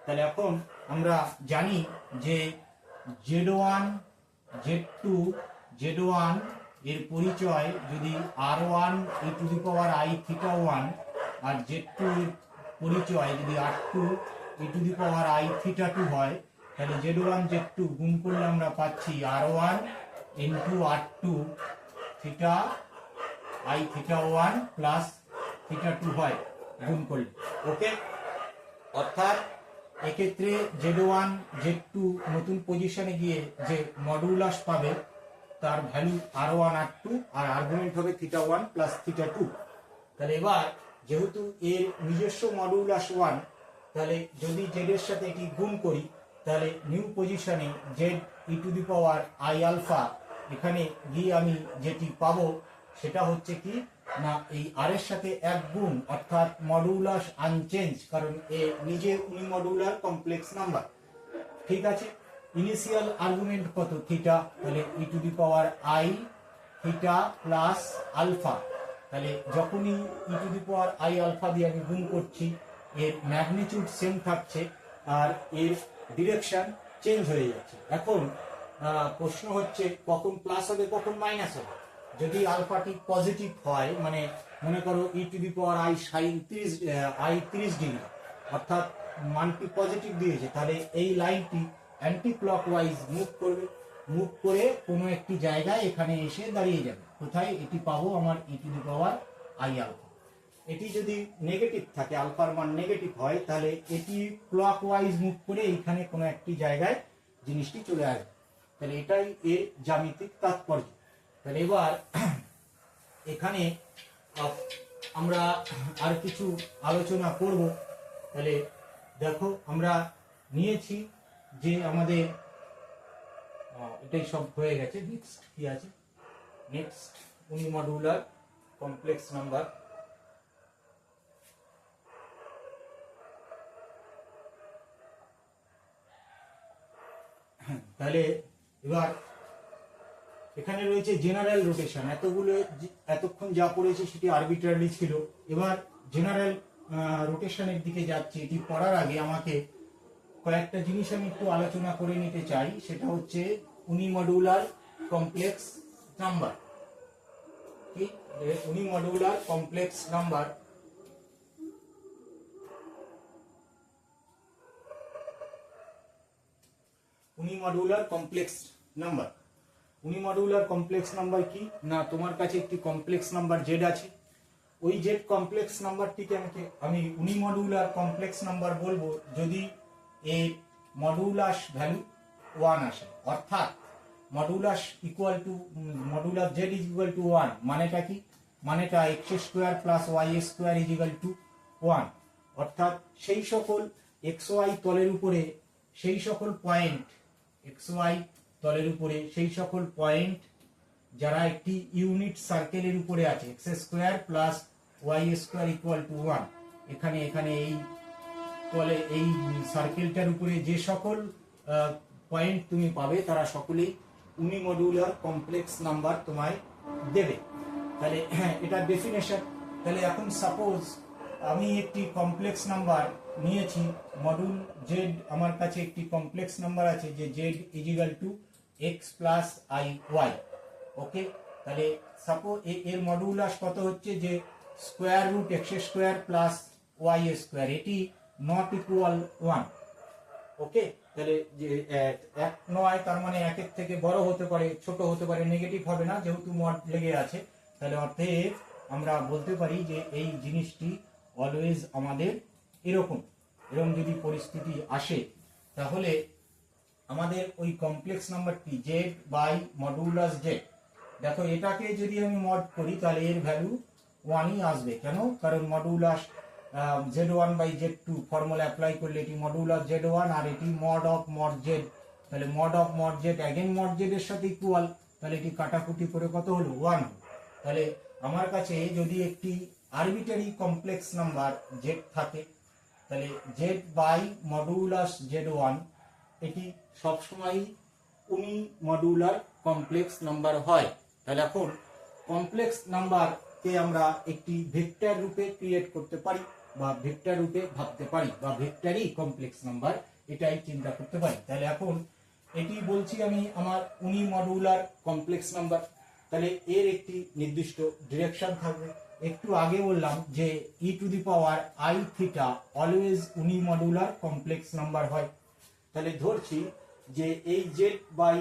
তাহলে এখন আমরা জানি যে Z1 Z2 Z1 এর পরিচয় যদি R1 e to the power i theta 1 আর Z2 এর পরিচয় যদি R2 e to the power i theta 2 হয়, তাহলে Z1 Z2 গুণ করলে আমরা পাচ্ছি R1 into R2 theta I theta 1 plus theta 2 হয় গুণ করলে। ওকে, অর্থাৎ এক্ষেত্রে Z1 Z2 নতুন পজিশনে গিয়ে যে মডুলাস পাবে তার ভ্যালু R1 R2 আর আর্গুমেন্ট হবে থিটা 1 প্লাস থিটা 2। তাহলে এবার যেহেতু এর নিজস্ব মডুলাস 1, তাহলে যদি Z এর সাথে এটি গুণ করি, তাহলে নিউ পজিশনে Z e to the power i alpha এখানে গিয়ে আমি যেটি পাবো সেটা হচ্ছে কি না, এই আর এর সাথে এক গুণ, অর্থাৎ মডুলাস আনচেঞ্জ, কারণ এ নিজে ইউনিমডুলার কমপ্লেক্স নাম্বার। ঠিক আছে, ইনিশিয়াল আর্গুমেন্ট কত থিটা, তাহলে e to the power i theta plus alpha. তাহলে যখনই e to the power i alpha দিয়ে আমি গুণ করছি, এর ম্যাগনিটিউড সেম থাকছে আর এর ডিরেকশন চেঞ্জ হয়ে যাচ্ছে। এখন প্রশ্ন হচ্ছে কখন প্লাস হবে কখন মাইনাস হবে। যদি আলফাটি পজিটিভ হয়, মানে মনে করো e to the power i sine 30 degree, অর্থাৎ মানটি পজিটিভ দিয়েছে, তাহলে এই লাইনটি অ্যান্টি ক্লকওয়াইজ মুভ করবে, মুভ করে কোনো একটি জায়গায় এখানে এসে দাঁড়িয়ে যাবে। কোথায় এটি পাবো, আমার e to the power i alpha. এটি যদি নেগেটিভ থাকে, আলফার মান নেগেটিভ হয়, তাহলে এটি ক্লকওয়াইজ মুভ করে এইখানে কোনো একটি জায়গায় জিনিসটি চলে আসবে। তাহলে এটাই এর জ্যামিতিক তাৎপর্য। তাহলে এবার এখানে আমরা আর কিছু আলোচনা করব। তাহলে দেখো আমরা নিয়েছি যে আমাদের এটাই সব হয়ে গেছে। নেক্সট কি আছে, নেক্সট ইউনিমডুলার কমপ্লেক্স নাম্বার। তাহলে এবার এখানে রয়েছে জেনারেল রোটেশন। এতক্ষণ যা পড়েছে সেটি আরবিট্রারি ছিল, এবার জেনারেল রোটেশনের দিকে যাচ্ছে। এটি পড়ার আগে আমাকে কয়েকটা জিনিস আমি একটু আলোচনা করে নিতে চাই, সেটা হচ্ছে ইউনিমডুলার কমপ্লেক্স নাম্বার। কি unimodular complex number, unimodular complex number. Unimodular complex number কি না, তোমার কাছে একটি কমপ্লেক্স নাম্বার জেড আছে, ওই জেড কমপ্লেক্স নাম্বারটিকে আমি ইউনিমডুলার কমপ্লেক্স নাম্বার বলবো যদি এর মডুলাস ভ্যালু 1 আসে, অর্থাৎ modulus equal to modulus z is equal to 1। মানেটা কি, মানেটা x square plus y square is equal to 1, অর্থাৎ সেই সকল এক্স ওয়াই তলের উপরে সেই সকল পয়েন্ট, এক্স ওয়াই তলের উপরে সেই সকল পয়েন্ট যারা একটি ইউনিট সার্কেলের উপরে আছে, x square plus y square equal to 1। এখানে এই তলে এই সার্কেলটার উপরে যে সকল পয়েন্ট তুমি পাবে তারা সকলেই ইউনিমডুলার কমপ্লেক্স নাম্বার তোমায় দেবে। তাহলে এটা ডেফিনেশন। তাহলে এখন সাপোজ আমি একটি কমপ্লেক্স নাম্বার নিয়েছি, মডুল জেড আমার কাছে একটি কমপ্লেক্স নাম্বার আছে যে z is equal to x plus i y. Okay, তাহলে সাপোজ এর মডুলাস কত হচ্ছে যে square root x square plus y square, এটি নট ইকুয়াল 1। ওকে, তাহলে যে এক নয় তার মানে একের থেকে বড় হতে পারে, ছোট হতে পারে, নেগেটিভ হবে না যেহেতু মড লেগে আছে। তাহলে অর্থাৎ আমরা বলতে পারি যে এই জিনিসটি অলওয়েজ আমাদের এরকম যদি পরিস্থিতি আসে, তাহলে আমাদের ওই কমপ্লেক্স নাম্বারটি জেড বাই মডুলাস জেড, দেখো এটাকে যদি আমি মড করি তাহলে এর ভ্যালু 1ই আসবে। কেন? কারণ modulus z1 by z2 formula apply করলে এটি মডুলাস z1 আর এটি মড অফ মড জেড, তাহলে mod of mod Z again mod Z এর সাথে ইকুয়াল, তাহলে এটি কাটাকুটি করে কত হলো 1। তাহলে আমার কাছে যদি একটি আরবিটারি কমপ্লেক্স নাম্বার z থাকে তাহলে z বাই মডুলাস z1 এটি সবসময় উনি মডুলার কমপ্লেক্স নাম্বার হয়। তাহলে এখন কমপ্লেক্স নাম্বারকে আমরা একটি ভেক্টর রূপে ক্রিয়েট করতে পারি বা ভেক্টর রূপে ভাবতে পারি বা ভেক্টরই কমপ্লেক্স নাম্বার এটাই চিন্তা করতে পারি। তাহলে এখন এটি বলছি আমি আমার উনি মডুলার কমপ্লেক্স নাম্বার, তাহলে এর একটি নির্দিষ্ট ডিরেকশন থাকবে। একটু আগে বললাম যে e to the power i theta always unimodular complex number হয়। তাহলে ধরছি যে এই জেড বাই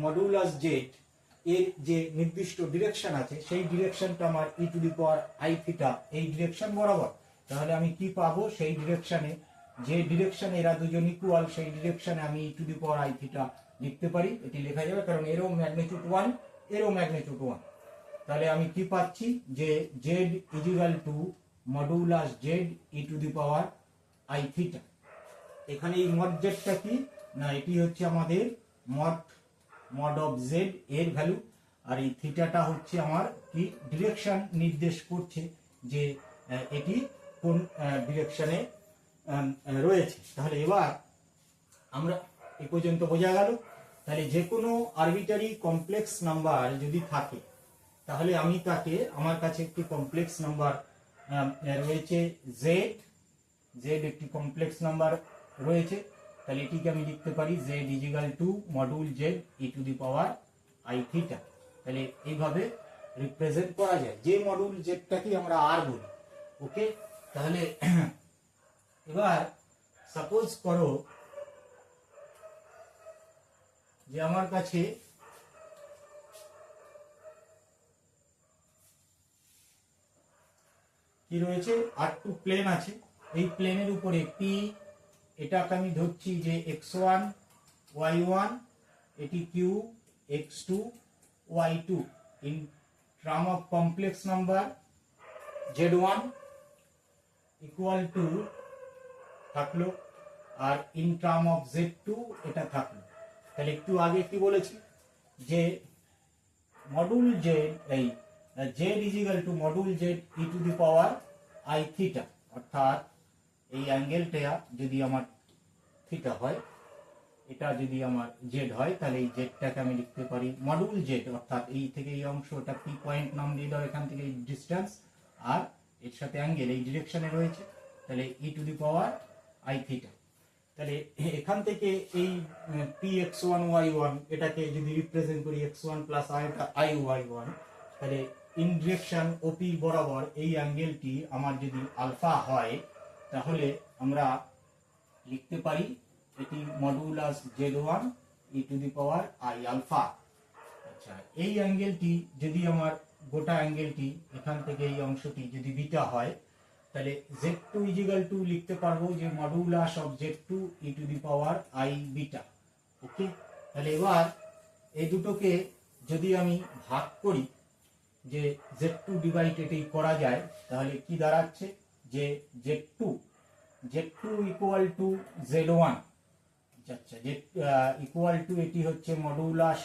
মডুলাস জেড এর যে নির্দিষ্ট ডিরেকশন আছে সেই ডিরেকশনটা আমার e to the power i theta এই ডিরেকশন বরাবর। তাহলে আমি কি পাবো? সেই ডিরেকশনে, যে ডিরেকশনে এরা দুজন ইকুয়াল, সেই ডিরেকশনে আমি e to the power i theta লিখতে পারি। এটি লেখা যাবে কারণ এরও ম্যাগনিটিউড 1, এরও ম্যাগনিটিউড 1। তাহলে আমি কি পাচ্ছি? যে Z equal to modulus Z e to the power i theta. এখানে এই মড জেডটা কি না, এটি হচ্ছে আমাদের মড অফ জেড এর ভ্যালু, আর এই থিটাটা হচ্ছে আমার কি ডিরেকশন নির্দেশ করছে যে এটি কোন ডিরেকশনে রয়েছে। তাহলে এবার আমরা এ পর্যন্ত বোঝা গেল। তাহলে যে কোনো আরবিটারি কমপ্লেক্স নাম্বার যদি থাকে তাহলে আমি তাকে, আমার কাছে একটি কমপ্লেক্স নাম্বার রয়েছে জেড, জেড একটি কমপ্লেক্স নাম্বার রয়েছে, তাহলে এটিকে আমি লিখতে পারি z is equal to module z e to the power i theta. তাহলে এইভাবে রিপ্রেজেন্ট করা যায়, যে মডুল জেডটাকে আমরা আর বলি। ওকে, তাহলে এবার সাপোজ করো যে আমার কাছে কি রয়েছে, R2 প্লেন আছে। এই প্লেনের উপরে পি, এটাকে আমি ধরছি যে x1 y1, এটি q x2 y2 in term of complex number z1 equal two থাকলো, আর ইন টার্ম অফ z2 এটা থাকলো। তাহলে একটু আগে কি বলেছি যে মডুল জেড, এই z is equal to module z e to the power i theta, অর্থাৎ এই অ্যাঙ্গেলটা যদি আমার থিটা হয়, এটা যদি আমার জেড হয়, তাহলে এই জেডটাকে আমি লিখতে পারি মডুল জেড, অর্থাৎ এই থেকে এই অংশটা পি পয়েন্ট নাম দিয়ে দাও, এখান থেকে এই ডিস্টেন্স আর এর সাথে অ্যাঙ্গেল এই ডিরেকশনে রয়েছে, তাহলে e to the power i theta. তাহলে এখান থেকে এই p x one y one এটাকে যদি রিপ্রেজেন্ট করি x one plus i y one, তাহলে ইন ডিরেকশন ওপি বরাবর এই অ্যাঙ্গেলটি আমার যদি আলফা হয় তাহলে আমরা লিখতে পারি এটি modulus z1 e to the power i alpha. আচ্ছা, এই অ্যাঙ্গেলটি যদি আমার গোটা অ্যাঙ্গেলটি এখান থেকে এই অংশটি যদি বিটা হয় তাহলে z2 ইজিক্যাল টু লিখতে পারবো যে modulus of z2 e to the power i beta. Okay, তাহলে এবার এই দুটোকে যদি আমি ভাগ করি, যে z2 ডিভাইড এটি করা যায়, তাহলে কি দাঁড়াচ্ছে যে z2 ইকুয়াল টু z1। আচ্ছা, z ইকুয়াল টু এটি হচ্ছে modulus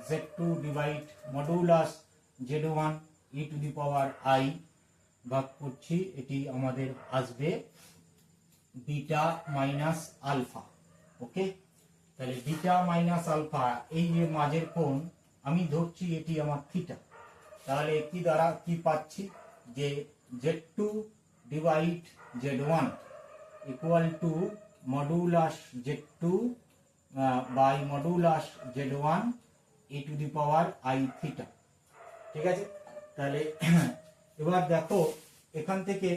z2 divide modulus z1 e to the power I, ভাগ করছি, এটি আমাদের আসবে বিটা মাইনাস আলফা। ওকে, তাহলে বিটা মাইনাস আলফা, এই যে মাঝের কোণ আমি ধরছি এটি আমার থিটা, তাহলে কি দ্বারা কি পাচ্ছি যে z2 divide z1 equal to modulus z2 by modulus z1 e to the power i theta. ঠিক আছে, তাহলে এবার দেখো এখান থেকে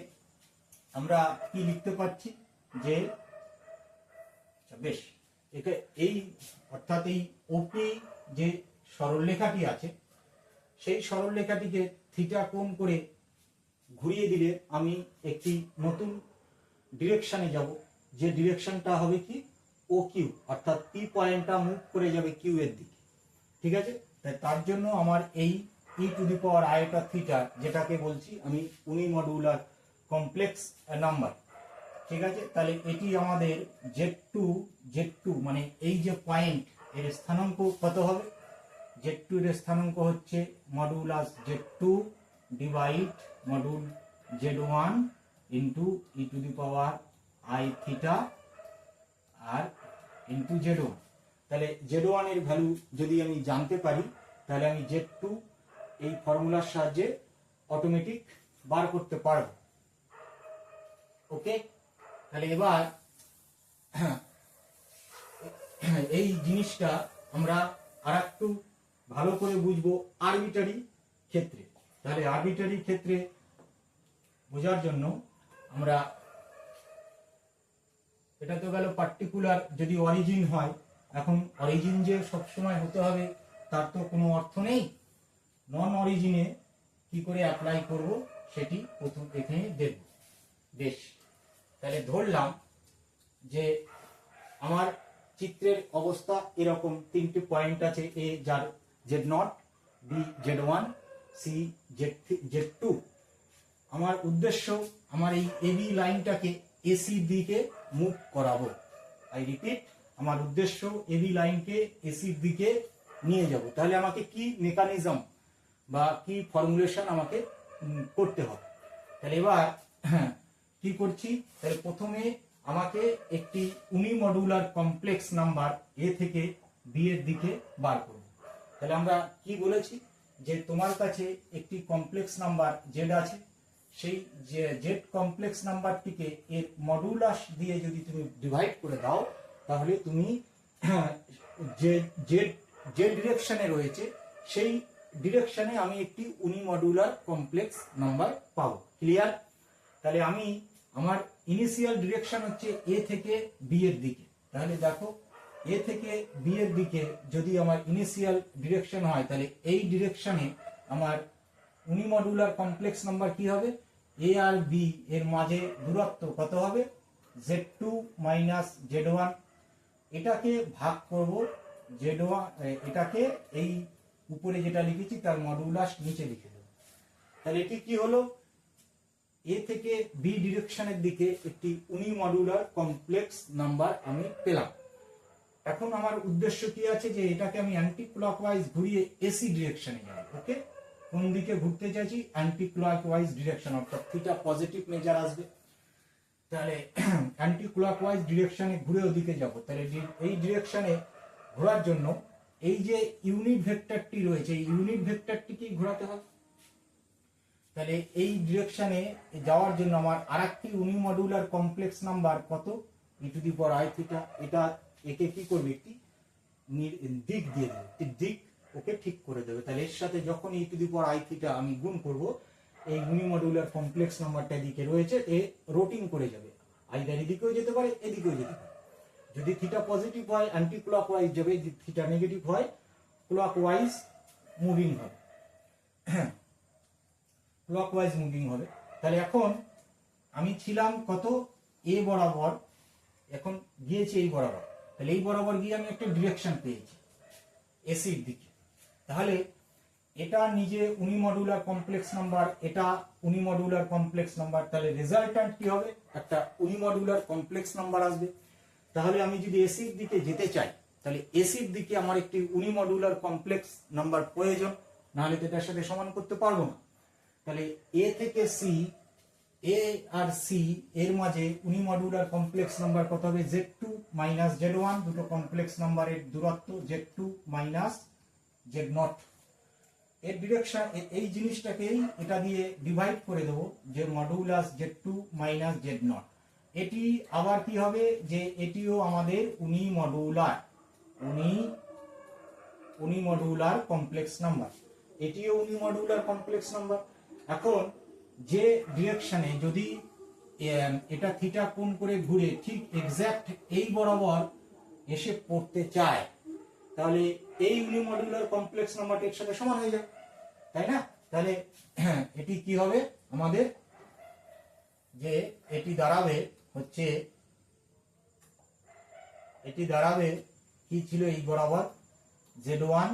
আমরা কি লিখতে পারছি যে বেশ এই অর্থাৎ এই ওপি যে সরলরেখাটি আছে সেই সরলরেখাটিকে থিটা কোণ করে ঘুরিয়ে দিলে আমি একটি নতুন ডিরেকশনে যাব, যে ডিরেকশনটা হবে কি ও কিউ, অর্থাৎ পি পয়েন্টটা মুভ করে যাবে কিউ এর দিকে। ঠিক আছে, তাই তার জন্য আমার এই ই টু দি পাওয়ার আইটা থিটা, যেটাকে বলছি আমি ইউনিমডুলার কমপ্লেক্স নাম্বার। ঠিক আছে, তাহলে এটি আমাদের Z2 মানে এই যে পয়েন্ট, এর স্থানাঙ্ক কত হবে? Z2 এর স্থানাঙ্ক হচ্ছে modulus Z2 divide module Z1 into e to the power i theta আর ইন্টু Z1। তাহলে Z1 এর ভ্যালু যদি আমি জানতে পারি, তাহলে আমি Z2 এই ফর্মুলার সাহায্যে অটোমেটিক বার করতে পারব। ওকে, তাহলে এবার এই জিনিসটা আমরা আরেকটু ভালো করে বুঝবো আরবিটারি ক্ষেত্রে। তাহলে আরবিটারি ক্ষেত্রে বোঝার জন্য আমরা, এটা তো গেল পার্টিকুলার যদি অরিজিন হয়। এখন অরিজিন যে সবসময় হতে হবে তার তো কোনো অর্থ নেই। নন অরিজিনে কি করে অ্যাপ্লাই করব সেটি প্রথম এখানে দেব। বেশ, তাহলে ধরলাম যে আমার চিত্রের অবস্থা এরকম, তিনটি পয়েন্ট আছে, এ যার Z0, B Z1, C Z2। আমার উদ্দেশ্য আমার এই এবি লাইনটাকে এসি দিকে মুভ করাবো। আই রিপিট, আমার উদ্দেশ্য এবি লাইনকে এসির দিকে নিয়ে যাব। তাহলে আমাকে কি মেকানিজম বা কি ফর্মুলেশন আমাকে করতে হবে? তাহলে এবার কি করছি, তাহলে প্রথমে আমাকে একটি ইউনিমডুলার কমপ্লেক্স নাম্বার এ থেকে বি এর দিকে বার করব। তাহলে আমরা কি বলেছি যে তোমার কাছে একটি কমপ্লেক্স নাম্বার জেড আছে, সেই জেড কমপ্লেক্স নাম্বারটিকে এর মডুলাস দিয়ে যদি তুমি ডিভাইড করে দাও, তাহলে তুমি যে যে ডিরেকশনে রয়েছে সেই ডিরেকশনে আমি একটি ইউনিমডুলার কমপ্লেক্স নাম্বার পাবো। ক্লিয়ার? তাহলে আমি আমার ইনিশিয়াল ডিরেকশন হচ্ছে এ থেকে বি এর দিকে। তাহলে দেখো, এ থেকে বি এর দিকে যদি আমার ইনিশিয়াল ডিরেকশন হয়, তাহলে এই ডিরেকশনে আমার ইউনিমডুলার কমপ্লেক্স নাম্বার কি হবে? এ আর বি এর মাঝে দূরত্ব কত হবে? Z2 minus Z1। এটাকে ভাগ করব Z1, এটাকে এই উপরে যেটা লিখেছি তার মডুলাস নিচে লিখে দেব। তাহলে এটি কি হলো? এ থেকে বি ডিরেকশনের দিকে একটি ইউনিমডুলার কমপ্লেক্স নাম্বার আমি পেলাম। এখন আমার উদ্দেশ্য কি আছে, যে এটাকে আমি অ্যান্টি ক্লকওয়াইজ ঘুরিয়ে এসি ডিরেকশনে যাব। ওকে, কোন দিকে ঘুরতে চাইছি? অ্যান্টি ক্লকওয়াইজ ডিরেকশন, অর্থাৎ থিটা পজিটিভ মেজার আসবে। তাহলে অ্যান্টি ক্লকওয়াইজ ডিরেকশনে ঘুরে ওদিকে যাব। তাহলে এই ডিরেকশনে ঘোরার জন্য এই যে ইউনিট ভেক্টরটি রয়েছে, এই ইউনিট ভেক্টরটিকেই ঘোরাতে হবে। তাহলে এই ডিরেকশনে যাওয়ার জন্য আমার আরেকটি ইউনিমডুলার কমপ্লেক্স নাম্বার কত? E to the power i theta. এটা একে কি করবে? একটি দিক দিয়ে দেবে, দিক ওকে ঠিক করে দেবে। তাহলে এর সাথে যখন e to the power i theta আমি গুণ করব, এই ইউনিমডুলার কমপ্লেক্স নাম্বারটা এদিকে রয়েছে, এ রোটিং করে যাবে। আইদার এদিকেও যেতে পারে, এদিকেও যেতে পারে। যদি থিটা পজিটিভ হয় অ্যান্টি ক্লকওয়াইজ যাবে, যদি থিটা নেগেটিভ হয় ক্লকওয়াইজ মুভিং হবে। ক্লকওয়াইজ মুভিং হবে। তাহলে এখন আমি ছিলাম কত? এ বরাবর, এখন গিয়েছি এই বরাবর। তাহলে এই বরাবর গিয়ে আমি একটা ডিরেকশন পেয়েছি এসির দিকে। তাহলে এটা নিজে ইউনিমডুলার কমপ্লেক্স নাম্বার, এটা ইউনিমডুলার কমপ্লেক্স নাম্বার। তাহলে রেজাল্ট্যান্ট কি হবে? একটা ইউনিমডুলার কমপ্লেক্স নাম্বার আসবে। তাহলে আমি যদি এসির দিকে যেতে চাই, তাহলে এসির দিকে আমার একটি ইউনিমডুলার কমপ্লেক্স নাম্বার প্রয়োজন, নাহলে তো এটার সাথে সমান করতে পারবো না। তাহলে এ থেকে সি, এ আর সি এর মাঝে ইউনিমডুলার কমপ্লেক্স নাম্বার কত হবে? Z2 মাইনাস Z1, দুটো কমপ্লেক্স নাম্বারের দূরত্ব Z2 মাইনাস Z0। এর ডিরেকশন, এই জিনিসটাকেই এটা দিয়ে ডিভাইড করে দেবো, যে মডুলাস Z2 মাইনাস Z0। এটি আবার কি হবে? যে এটিও আমাদের ইউনিমডুলার কমপ্লেক্স নাম্বার, এটিও ইউনিমডুলার কমপ্লেক্স নাম্বার। এখন যে ডিরেকশনে যদি এটা থিটা কোণ করে ঘুরে ঠিক এক্স্যাক্ট এই বরাবর এসে পড়তে চায়, তাহলে এই ইউনিমডুলার কমপ্লেক্স নাম্বারটি এর সাথে সমান হয়ে যাবে, তাই না? তাহলে এটি কি হবে আমাদের? যে এটি দাঁড়াবে হচ্ছে এটি দাঁড়াবে কি ছিল এই বরাবর z1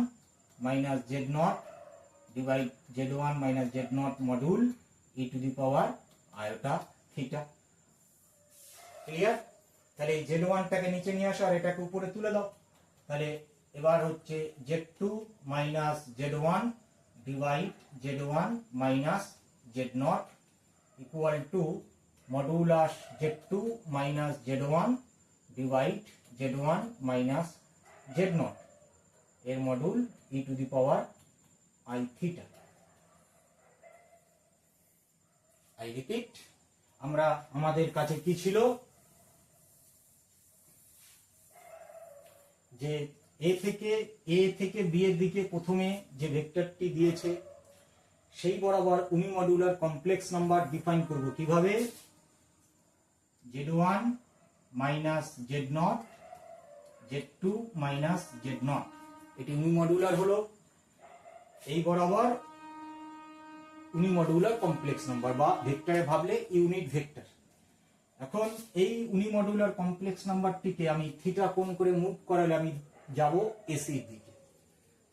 minus z not divide z1 minus z not module e to the power iota theta. Clear? তাহলে এই z1 টাকে নিচে নিয়ে আসো আর এটাকে উপরে তুলে দাও। তাহলে এবার হচ্ছে z2 minus z1 divide z1 minus z naught equal to modulus z2 minus z1 divide z1 minus z naught এর modulus e to the power i theta. I repeat, আমরা আমাদের কাছে কি ছিল যে এ থেকে বি এর দিকে প্রথমে যে ভেক্টরটি দিয়েছে সেই বরাবর ইউনিমডুলার কমপ্লেক্স নাম্বার ডিফাইন করব কিভাবে, z1 minus z not z2 minus z not, এটি ইউনিমডুলার হলো এই বরাবর ইউনিমডুলার কমপ্লেক্স নাম্বার বা ভেক্টরে ভাবলে ইউনিট ভেক্টর। এখন এই ইউনিমডুলার কমপ্লেক্স নাম্বারটিকে আমি থিটা কোণ করে মুভ করালে আমি যাব এসির দিকে।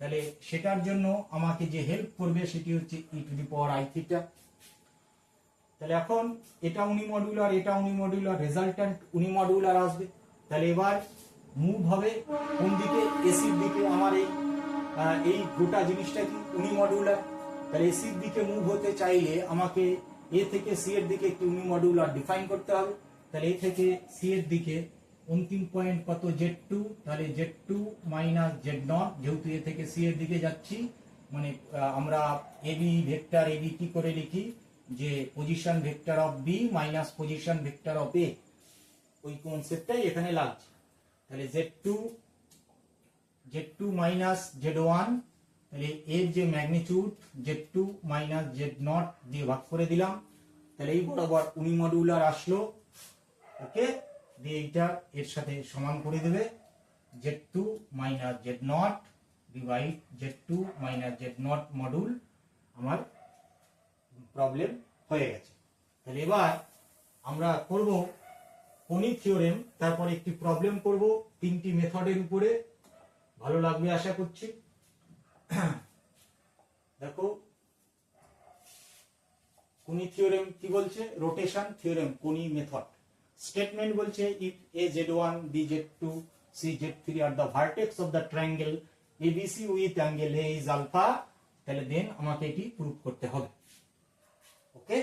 তাহলে সেটার জন্য আমাকে যে হেল্প করবে সেটি হচ্ছে e to the power i theta. তাহলে এখন এটা ইউনিমডুলার, এটা ইউনিমডুলার, রেজাল্ট্যান্ট ইউনিমডুলার আসবে। তাহলে এবার মুভ হবে কোন দিকে, এসির দিকে। আমার এই গোটা জিনিসটা কি ইউনিমডুলার। তাহলে এসির দিকে মুভ হতে চাইলে আমাকে এ থেকে সি এর দিকে একটি ইউনিমডুলার ডিফাইন করতে হবে। তাহলে এ থেকে সি এর দিকে অন্তিম পয়েন্ট কত, z2, তাহলে z2 মাইনাস জেড নট, যেহেতু এ থেকে সি এর দিকে যাচ্ছি মানে আমরা এবি ভেক্টর এবি কি করে লিখি যে position vector of b minus position vector of a, ওই কনসেপ্টটাই এখানে লাগছে। তাহলে z2 মাইনাস z1, তাহলে এর যে magnitude z2 minus z not দিয়ে ভাগ করে দিলাম। তাহলে এই বরাবর ইউনিমডুলার আসলো, ওকে, দিয়ে এইটা এর সাথে সমান করে দেবে z2 minus z not divide z2 minus z not module. আমার প্রবলেম হয়ে গেছে। তাহলে এবার আমরা করব কোনিক থিওরেম, তারপরে একটি প্রবলেম করব তিনটি মেথডের উপরে। ভালো লাগবে আশা করছি। দেখো কোনি থিওরেম কি বলছে, রোটেশন থিওরেম কোনি মেথড। স্টেটমেন্ট বলছে if a z1 b z2 c z3 are the vertex of the triangle abc with angle a is alpha, তাহলে দেন আমাকে এটি প্রুফ করতে হবে। ওকে,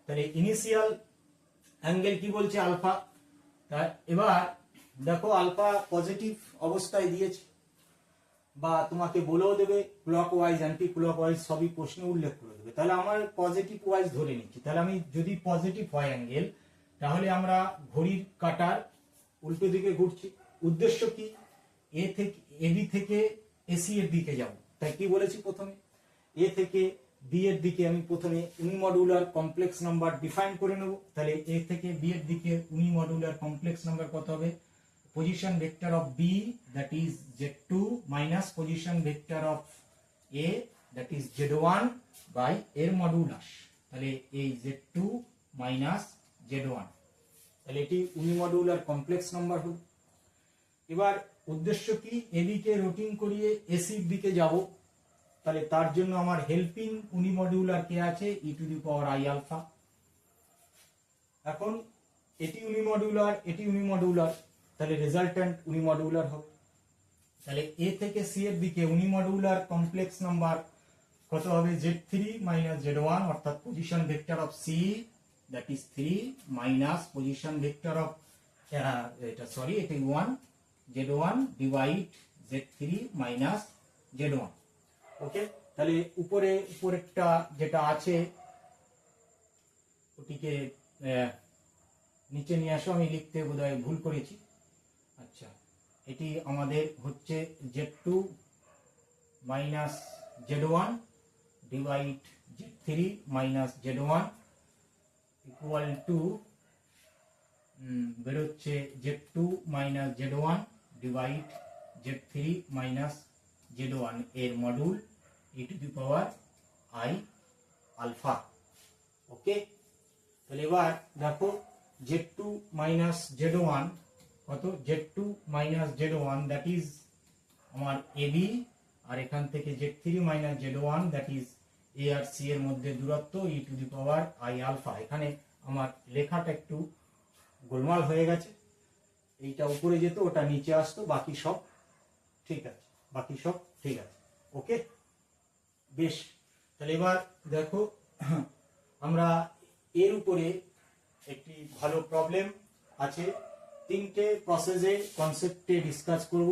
তাহলে ইনিশিয়াল অ্যাঙ্গেল কি বলছে, আলফা। তা এবার দেখো আলফা পজিটিভ অবস্থায় দিয়েছে বা তোমাকে বলেও দেবে clock wise anti clock wise সবই প্রশ্নে উল্লেখ করে দেবে। তাহলে আমার পজিটিভ ওয়াইজ ধরে নিচ্ছি। তাহলে আমি যদি পজিটিভ হয় অ্যাঙ্গেল, তাহলে আমরা ঘড়ির কাঁটার উল্টো দিকে ঘুরছি। উদ্দেশ্য কি, এ থেকে এবি থেকে এসি এর দিকে যাব। তাই কি বলেছি, প্রথমে এ থেকে বি এর দিকে আমি প্রথমে ইউনিমডুলার কমপ্লেক্স নাম্বার ডিফাইন করে নেব। তাহলে এ থেকে বি এর দিকে ইউনিমডুলার কমপ্লেক্স নাম্বার কত হবে, position vector of b that is z2 minus position vector of a that is z1 by এর মডুলাস। তাহলে এই z2 minus z1, তাহলে এটি ইউনিমডুলার কমপ্লেক্স নাম্বার হল। এবার উদ্দেশ্য কি, এবি কে রোটিং করিয়ে এসির দিকে যাব। তাহলে তার জন্য আমার হেল্পিং ইউনিমডুলার কে আছে e to the power i alpha. এখন এটি ইউনিমডুলার, এটি ইউনিমডুলার, তাহলে রেজাল্ট্যান্ট ইউনিমডুলার হবে। তাহলে এ থেকে সি এর দিকে ইউনিমডুলার কমপ্লেক্স নাম্বার কত হবে, z3 মাইনাস z1, অর্থাৎ position vector of see that is 3 minus position vector of এটা 1 z1 divide z3 minus z1। ওকে, তাহলে উপরেরটা যেটা আছে ওটিকে নিচে নিয়ে আসো। আমি লিখতে বোধহয় ভুল করেছি। আচ্ছা, এটি আমাদের হচ্ছে z2 minus z1 divide z3 minus z1 equal to বেরোচ্ছে z2 minus z1 divide z3 minus z1 এর modulus e to the power i alpha. Okay, তাহলে এবার দেখো z2 মাইনাস z1 কত, z2 minus z1 that is আমার ab, আর এখান থেকে z3 minus z1 that is a আর c এর মধ্যে দূরত্ব e to the power i alpha. এখানে আমার লেখাটা একটু গোলমাল হয়ে গেছে, এইটা উপরে যেত ওটা নিচে আসতো, বাকি সব ঠিক আছে, বাকি সব ঠিক আছে। ওকে, বেশ। তাহলে এবার দেখো আমরা এর উপরে একটি ভালো প্রবলেম আছে, তিনটে প্রসেসে কনসেপ্টে ডিসকাস করব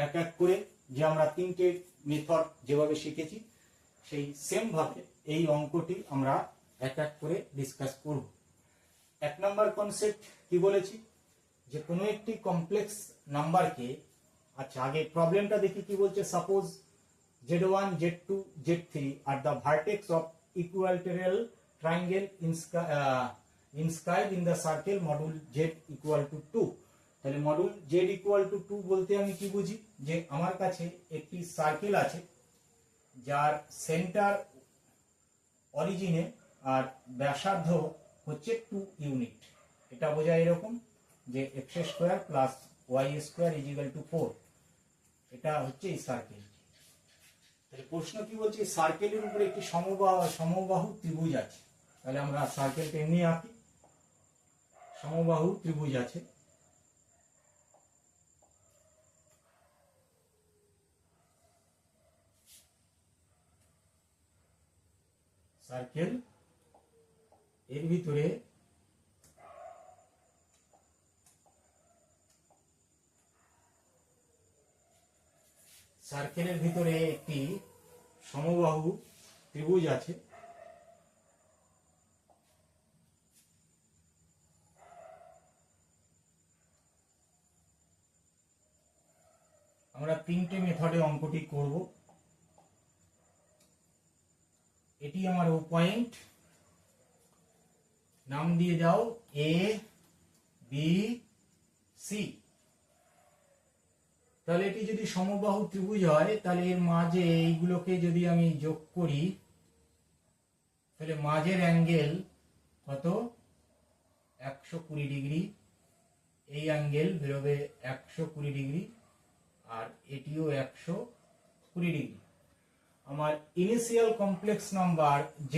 এক এক করে, যে আমরা তিনটে মেথড যেভাবে শিখেছি সেই সেম ভাবে এই অঙ্কটি আমরা এক এক করে ডিসকাস করব। এক নাম্বার কনসেপ্ট কি বলেছি, যে কোনো একটি কমপ্লেক্স নাম্বারকে, আচ্ছা আগে প্রবলেমটা দেখি কি বলছে। Suppose z1 z2 z3 are the vertex of equilateral triangle inscribed in the circle module z equal to 2। তাহলে মডুল z equal to 2 বলতে আমি কি বুঝি, যে আমার কাছে একটি সার্কেল আছে যার সেন্টার অরিজিনে আর ব্যাসার্ধ হচ্ছে 2 ইউনিট। এটা বোঝায় এরকম যে x square plus y square is equal two 4। এটা হচ্ছে এই সার্কেল। তাহলে প্রশ্ন কি বলছে, সার্কেলের উপরে একটি সমবাহু ত্রিভুজ আছে। তাহলে আমরা সার্কেলটা এমনি আঁকি, সমবাহু ত্রিভুজ আছে, সার্কেল এর ভিতরে একটি সমবাহু ত্রিভুজ আছে। আমরা তিনটে মেথডে অঙ্কটি করব। এটি আমার ও পয়েন্ট, নাম দিয়ে দাও এ বি সি। তাহলে এটি যদি সমবাহু ত্রিভুজ হয়, তাহলে এর মাঝে এইগুলোকে যদি আমি যোগ করি, তাহলে মাঝের অ্যাঙ্গেল কত, 120 ডিগ্রি। এই অ্যাঙ্গেল বেরোবে 120 ডিগ্রি, আর এটিও 120 ডিগ্রি। আমার initial complex number z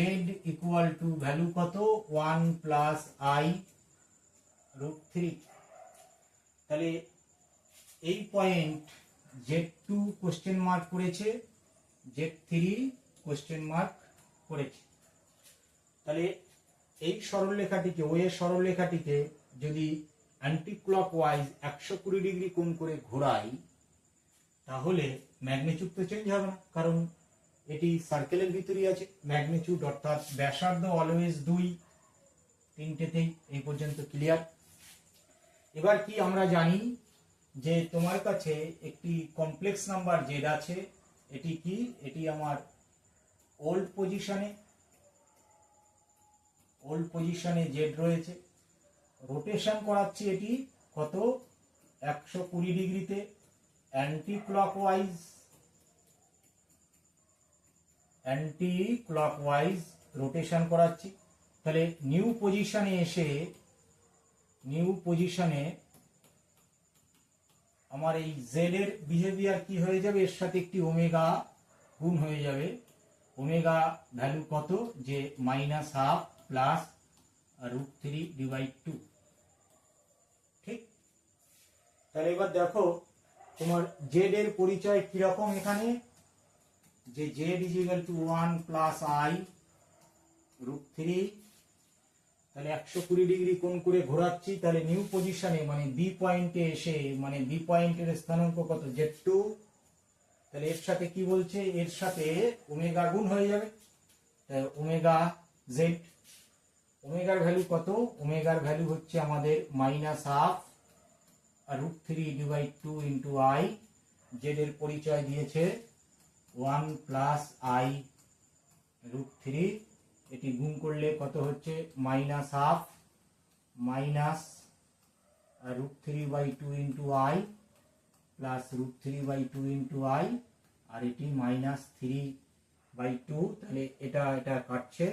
equal to value কত, 1 প্লাস i √3। তাহলে এই পয়েন্ট z2 কোশ্চেন মার্ক করেছে, z3 কোশ্চেন মার্ক করেছে। তাহলে এই সরলরেখাটিকে, ওই সরলরেখাটিকে যদি অ্যান্টি ক্লকওয়াইজ 120 ডিগ্রি কোণ করে ঘোরাই, তাহলে ম্যাগনিটিউড তো চেঞ্জ হবে না, কারণ এটি সার্কেলের ভিতরেই আছে। ম্যাগনিটিউড অর্থাৎ ব্যাসার্ধ অলওয়েজ 2, তিনটেতেই। এই পর্যন্ত ক্লিয়ার। এবার কি আমরা জানি যে তোমার কাছে একটি কমপ্লেক্স নাম্বার z আছে, এটি কি, এটি আমার ওল্ড পজিশনে z রয়েছে। রোটেশন করাচ্ছি এটি কত, 120 ডিগ্রিতে অ্যান্টি ক্লকওয়াইজ রোটেশন করাচ্ছি। তাহলে নিউ পজিশনে আমার এই জেড এর বিহেভিয়ার কি হয়ে যাবে, এর সাথে একটি ওমেগা গুণ হয়ে যাবে। ওমেগা ভ্যালু কত, যে -12 প্লাস √3/2। ঠিক। তাহলে এবার দেখো তোমার জেড এর পরিচয় কিরকম এখানে, যে z is equal to 1 plus i √3। তাহলে 120 ডিগ্রি কোণ করে ঘোরাচ্ছি। তাহলে নিউ পজিশনে মানে বি পয়েন্টে এসে, মানে বি পয়েন্টের স্থানাঙ্ক কত, z2। তাহলে এর সাথে কি বলছে, এর সাথে ওমেগা গুণ হয়ে যাবে। তাই ওমেগা জেড, ওমেগার ভ্যালু কত, ওমেগার ভ্যালু হচ্ছে আমাদের -12 √3/2 ইন্টু i। জেড এর পরিচয় দিয়েছে 1 প্লাস i √3। এটি গুণ করলে কত হচ্ছে, -12 minus √3/2 into i plus √3/2 into i, আর এটি -3/2। তাহলে এটা কাটছে,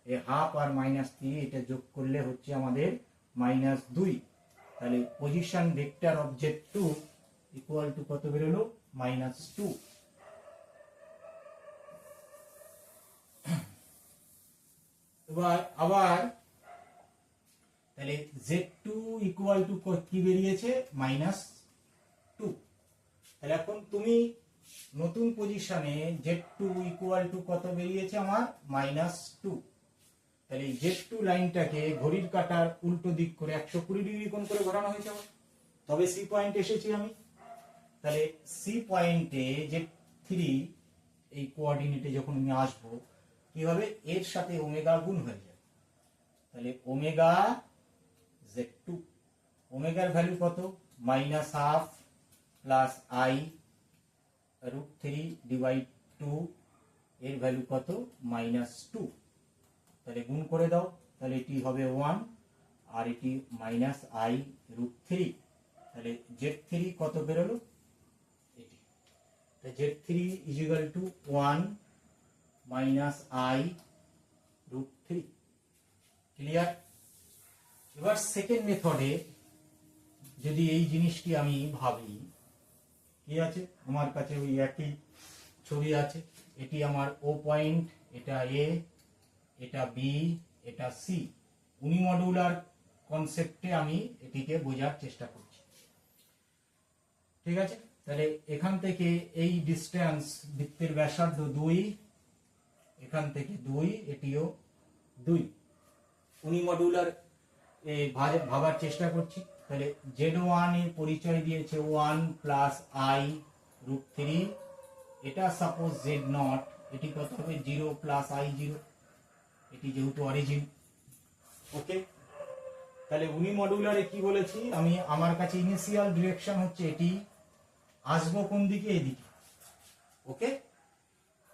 এই হাফ আর -3 এটা যোগ করলে হচ্ছে আমাদের -2। তাহলে position vector of Z2 equal to কত বেরোলো? -2। এবার আবার তাহলে Z2 ইকুয়াল টু কি বেরিয়েছে? -2। তাহলে এখন তুমি নতুন পজিশনে Z2 ইকুয়াল টু কত বেরিয়েছে আমার? -2। তাহলে এই Z2 লাইনটাকে ঘড়ির কাঁটার উল্টো দিক করে 120 ডিগ্রি কোণ করে ঘোরানো হয়েছে আমার। তবে সি পয়েন্ট এসেছি আমি। তাহলে সি পয়েন্টে Z3 এই কোঅর্ডিনেটে যখন আমি আসবো কি হবে? এর সাথে ওমেগা গুণ হয়ে যাবে। তাহলে ওমেগা Z2, ওমেগার ভ্যালু কত? -1/2 প্লাস I √3/2, এর ভ্যালু কত? -2। তাহলে গুণ করে দাও, তাহলে এটি হবে 1 আর এটি -I√3। তাহলে Z3 কত বেরোলো? এটি Z3 equal to 1 -I√3। Clear? এবার সেকেন্ড মেথডে যদি এই জিনিসটি আমি ভাবি, কি আছে আমার কাছে? ওই একই ছবি আছে। এটি আমার ও পয়েন্ট, এটা এ, এটা বি, এটা সি। ইউনিমডুলার কনসেপ্টে আমি এটিকে বোঝার চেষ্টা করছি। ঠিক আছে? তাহলে এখান থেকে এই ডিসটেন্স, বৃত্তের ব্যাসার্ধ 2, এখান থেকে 2, এটিও 2। ইউনিমডুলার ভাবার চেষ্টা করছি। তাহলে Z1 এর পরিচয় দিয়েছে 1 প্লাস I√3। এটা সাপোজ Z0, এটি কত হবে? 0 প্লাস I0, এটি যেহেতু অরিজিন। ওকে, তাহলে ইউনিমডুলারে কি বলেছি আমি? আমার কাছে ইনিশিয়াল ডিরেকশন হচ্ছে এটি, আসবো কোন দিকে? এদিকে। ওকে,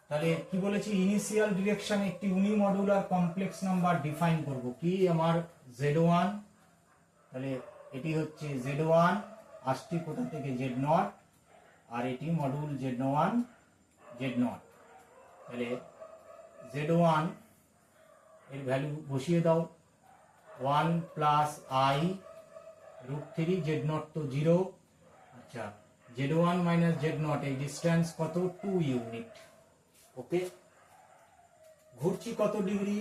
তাহলে কি বলেছি? ইনিশিয়াল ডিরেকশনে একটি ইউনিমডুলার কমপ্লেক্স নাম্বার ডিফাইন করব। কি আমার? Z1। তাহলে এটি হচ্ছে Z1, আসছে কোথা থেকে? Z0, আর এটি মডুল Z1 Z0। তাহলে Z1 এর ভ্যালু বসিয়ে দাও, 1 প্লাস I√3, Z0 তো 0। আচ্ছা, Z1 মাইনাস Z0, এই ডিস্টেন্স কত? 2 ইউনিট। ওকে, ঘুরছি কত ডিগ্রি?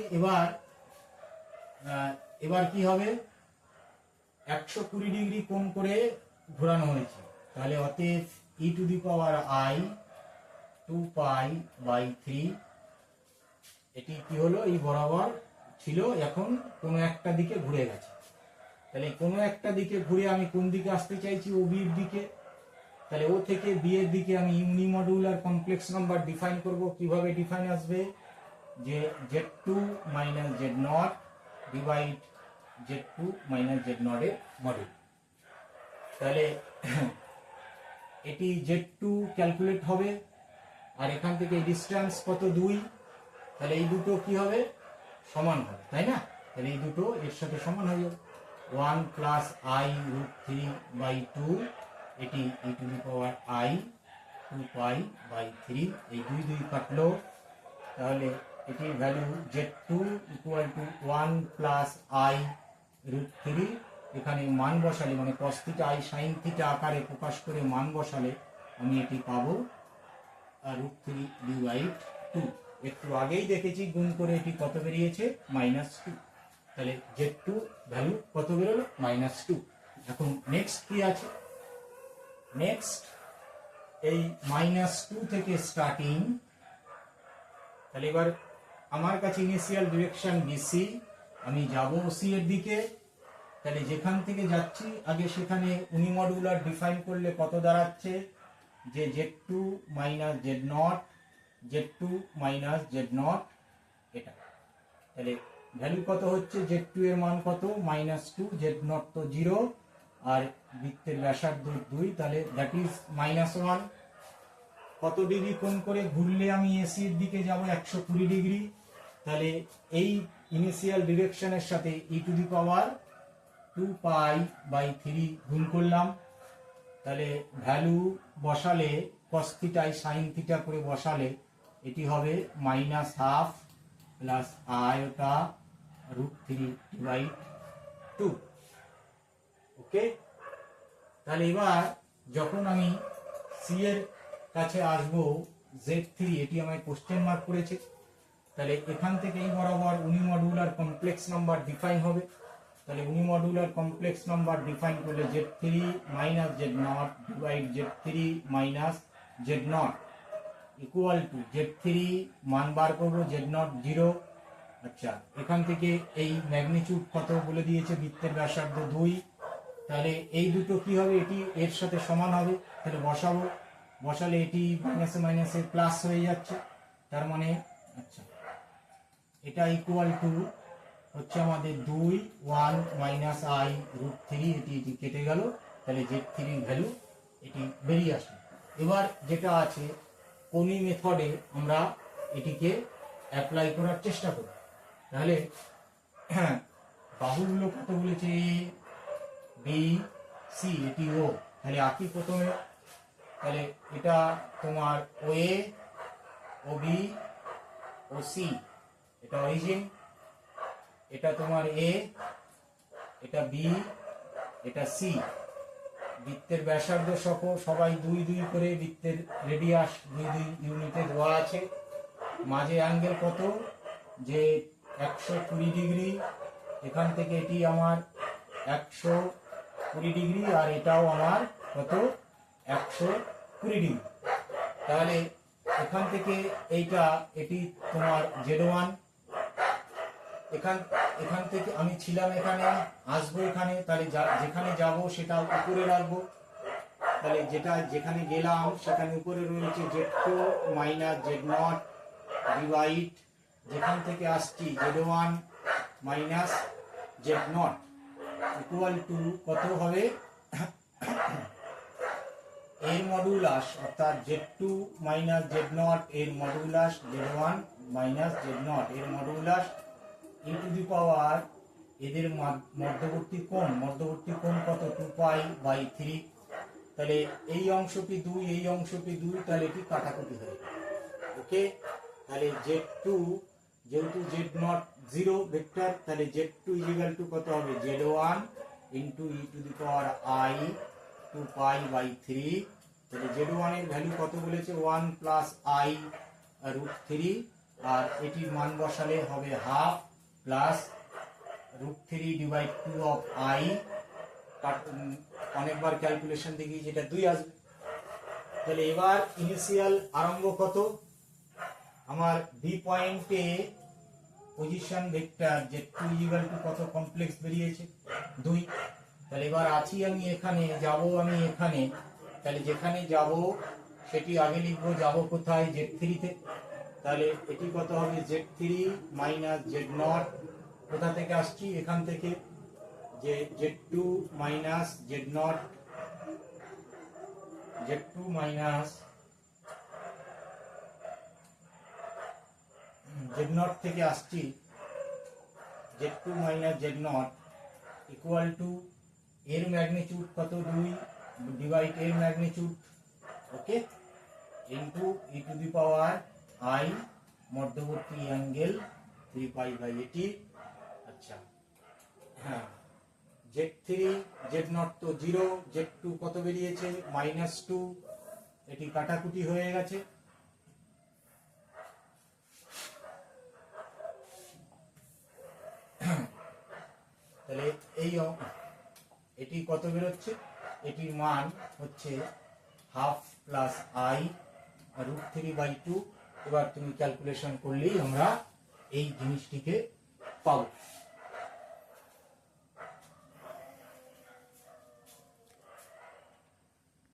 এবার কি হবে? 120 ডিগ্রি কোণ করে ঘোরানো হয়েছে। তাহলে অতএব e⁻I 2π/3, এটি কি হলো? এই বরাবর ছিল, এখন কোনো একটা দিকে ঘুরে গেছে। তাহলে কোনো একটা দিকে ঘুরে আমি কোন দিকে আসতে চাইছি? ও বির দিকে। তাহলে ও থেকে বি এর দিকে আমি ইউনিমডুলার কমপ্লেক্স নাম্বার ডিফাইন করব। কিভাবে ডিফাইন আসবে? যে Z2 minus Z0 divide Z2 minus Z0 এর মডেল। তাহলে এটি Z2 ক্যালকুলেট হবে, আর এখান থেকে ডিস্টেন্স কত? 2। তাহলে এই দুটো কি হবে? সমান হবে, তাই না? তাহলে এই দুটো এর সাথে সমান হয়ে যাবে। 1 প্লাস I√3/2, এটি e⁻I 2π/3, এই 2 2 কাটলো। তাহলে এটির value Z2 equal to 1 plus I√3। এখানে মান বসালে, মানে cos θ I sin θ আকারে প্রকাশ করে মান বসালে আমি এটি পাবো √3/2। একটু আগেই দেখেছি গুণ করে এটি কত বেরিয়েছে? -2। তাহলে Z2 ভ্যালু কত বেরোলো? -2। এখন নেক্সট কি আছে? নেক্সট এই -2 থেকে স্টার্টিং। তাহলে এবার আমার কাছে ইনিশিয়াল ডিরেকশন BC, আমি যাব C এর দিকে। তাহলে যেখান থেকে যাচ্ছি আগে সেখানে ইউনিমডুলার ডিফাইন করলে কত দাঁড়াচ্ছে? যে Z2 minus Z0, Z2 minus Z0, এটা। তাহলে ভ্যালু কত হচ্ছে? Z2 এর মান কত? -2, Z0 তো 0, আর বৃত্তের ব্যাসার্ধ 2, তাহলে দ্যাট ইজ -1। কত ডিগ্রি কোণ করে ঘুরলে আমি AC এর দিকে যাব? 120 ডিগ্রি। তাহলে এই ইনিশিয়াল ডিরেকশনের সাথে e⁻2π/3 গুণ করলাম। তাহলে ভ্যালু বসালে cos θ sin θ করে বসালে এটি হবে -1/2 প্লাস আয়োটা √3/2। ওকে, তাহলে এবার যখন আমি সি এর কাছে আসবো Z3, এটি আমার কোশ্চেন মার্ক করেছে, তাহলে এখান থেকে এই বরাবর ইউনিমডুলার কমপ্লেক্স নাম্বার ডিফাইন হবে। তাহলে ইউনিমডুলার কমপ্লেক্স নাম্বার ডিফাইন করলে Z3 minus Z0 divide Z3 minus Z0 equal to Z3 মান বার করবো, Z0 0। আচ্ছা, এখান থেকে এই ম্যাগনিটিউড কত বলে দিয়েছে, বৃত্তের ব্যাসার্ধ 2। তাহলে এই দুটো কি হবে, এটি এর সাথে সমান হবে, তাহলে বসাবো, বসালে এটি মাইনাসে মাইনাসে প্লাস হয়ে যাচ্ছে, তার মানে আচ্ছা এটা ইকুয়াল টু হচ্ছে আমাদের 2 1 মাইনাস I √3, এটি কেটে গেল, তাহলে Z3 এর ভ্যালু এটি বেরিয়ে আসে। এবার যেটা আছে কোনি মেথডে আমরা এটিকে অ্যাপ্লাই করার চেষ্টা করি। তাহলে হ্যাঁ, বাহুগুলো কত বলেছে, A B C, এটি O, তাহলে আঁকি প্রথমে। তাহলে এটা তোমার OA OB OC, এটা অরিজিন, এটা তোমার A, এটা B, এটা C। বৃত্তের ব্যাসার্ধ সবাই 2 2 করে, বৃত্তের রেডিয়াস 2 2 ইউনিটে দেওয়া আছে। মাঝে অ্যাঙ্গেল কত, যে 120 ডিগ্রি, এখান থেকে এটি আমার 120 ডিগ্রি, আর এটাও আমার কত 120 ডিগ্রি। তাহলে এখান থেকে এটি তোমার Z1, এখান থেকে আমি ছিলাম এখানে, আসবো এখানে, তাহলে যেখানে যাব সেটা উপরে রাখবো। তাহলে যেখানে গেলাম সেখানে উপরে রয়েছে Z2 মাইনাস Z0 ডিভাইড, যেখান থেকে আসছি Z1 minus Z0 equal to কত হবে, এর মডুলাস অর্থাৎ Z2 মাইনাস Z0 এর মডুলাস Z1 মাইনাস Z0 এর মডুলাস e টু দি পাওয়ার, এদের মধ্যবর্তী কোণ কত 2π/3। তাহলে এই অংশটি 2, এই অংশটি 2, তাহলে এটি কাটাকুটি হয়ে গেল। ওকে, তাহলে Z2 যেহেতু Z0 0 ভেক্টর, তাহলে Z2 ইকুয়াল টু কত হবে, Z1 into e to the power I 2π/3। তাহলে Z1 এর ভ্যালু কত বলেছে, 1 প্লাস I √3, আর এটির মান বসালে হবে half plus √3 divide 2 of I, অনেকবার ক্যালকুলেশন দেখি যেটা 2 আসবে। তাহলে এবার ইনিশিয়াল আরম্ভ কত, আমার বি পয়েন্টে position vector Z2 equal to কত কমপ্লেক্স বেরিয়েছে 2। তাহলে এবার আছি আমি এখানে, যাব আমি এখানে, তাহলে যেখানে যাব সেটি আগে লিখবো, যাব কোথায়, Z3 তে। তাহলে এটি কত হবে, Z3 মাইনাস Z0, কোথা থেকে আসছি, এখান থেকে, যে Z2 minus Z0, Z2 minus Z0 থেকে আসছি, Z2 minus Z0 equal to এর ম্যাগনিটিউড কত 2 ডিভাইড এর magnitude, okay, into e to the power I মধ্যবর্তী অ্যাঙ্গেল 3π/80। আচ্ছা হ্যাঁ, Z3 Z0 তো 0, Z2 কত বেরিয়েছে -2, এটি কাটাকুটি হয়ে গেছে। তাহলে এটি কত বেরোচ্ছে, এটির মান হচ্ছে হাফ প্লাস I √3/2। এবার তুমি ক্যালকুলেশন করলেই আমরা এই জিনিসটিকে পাবো।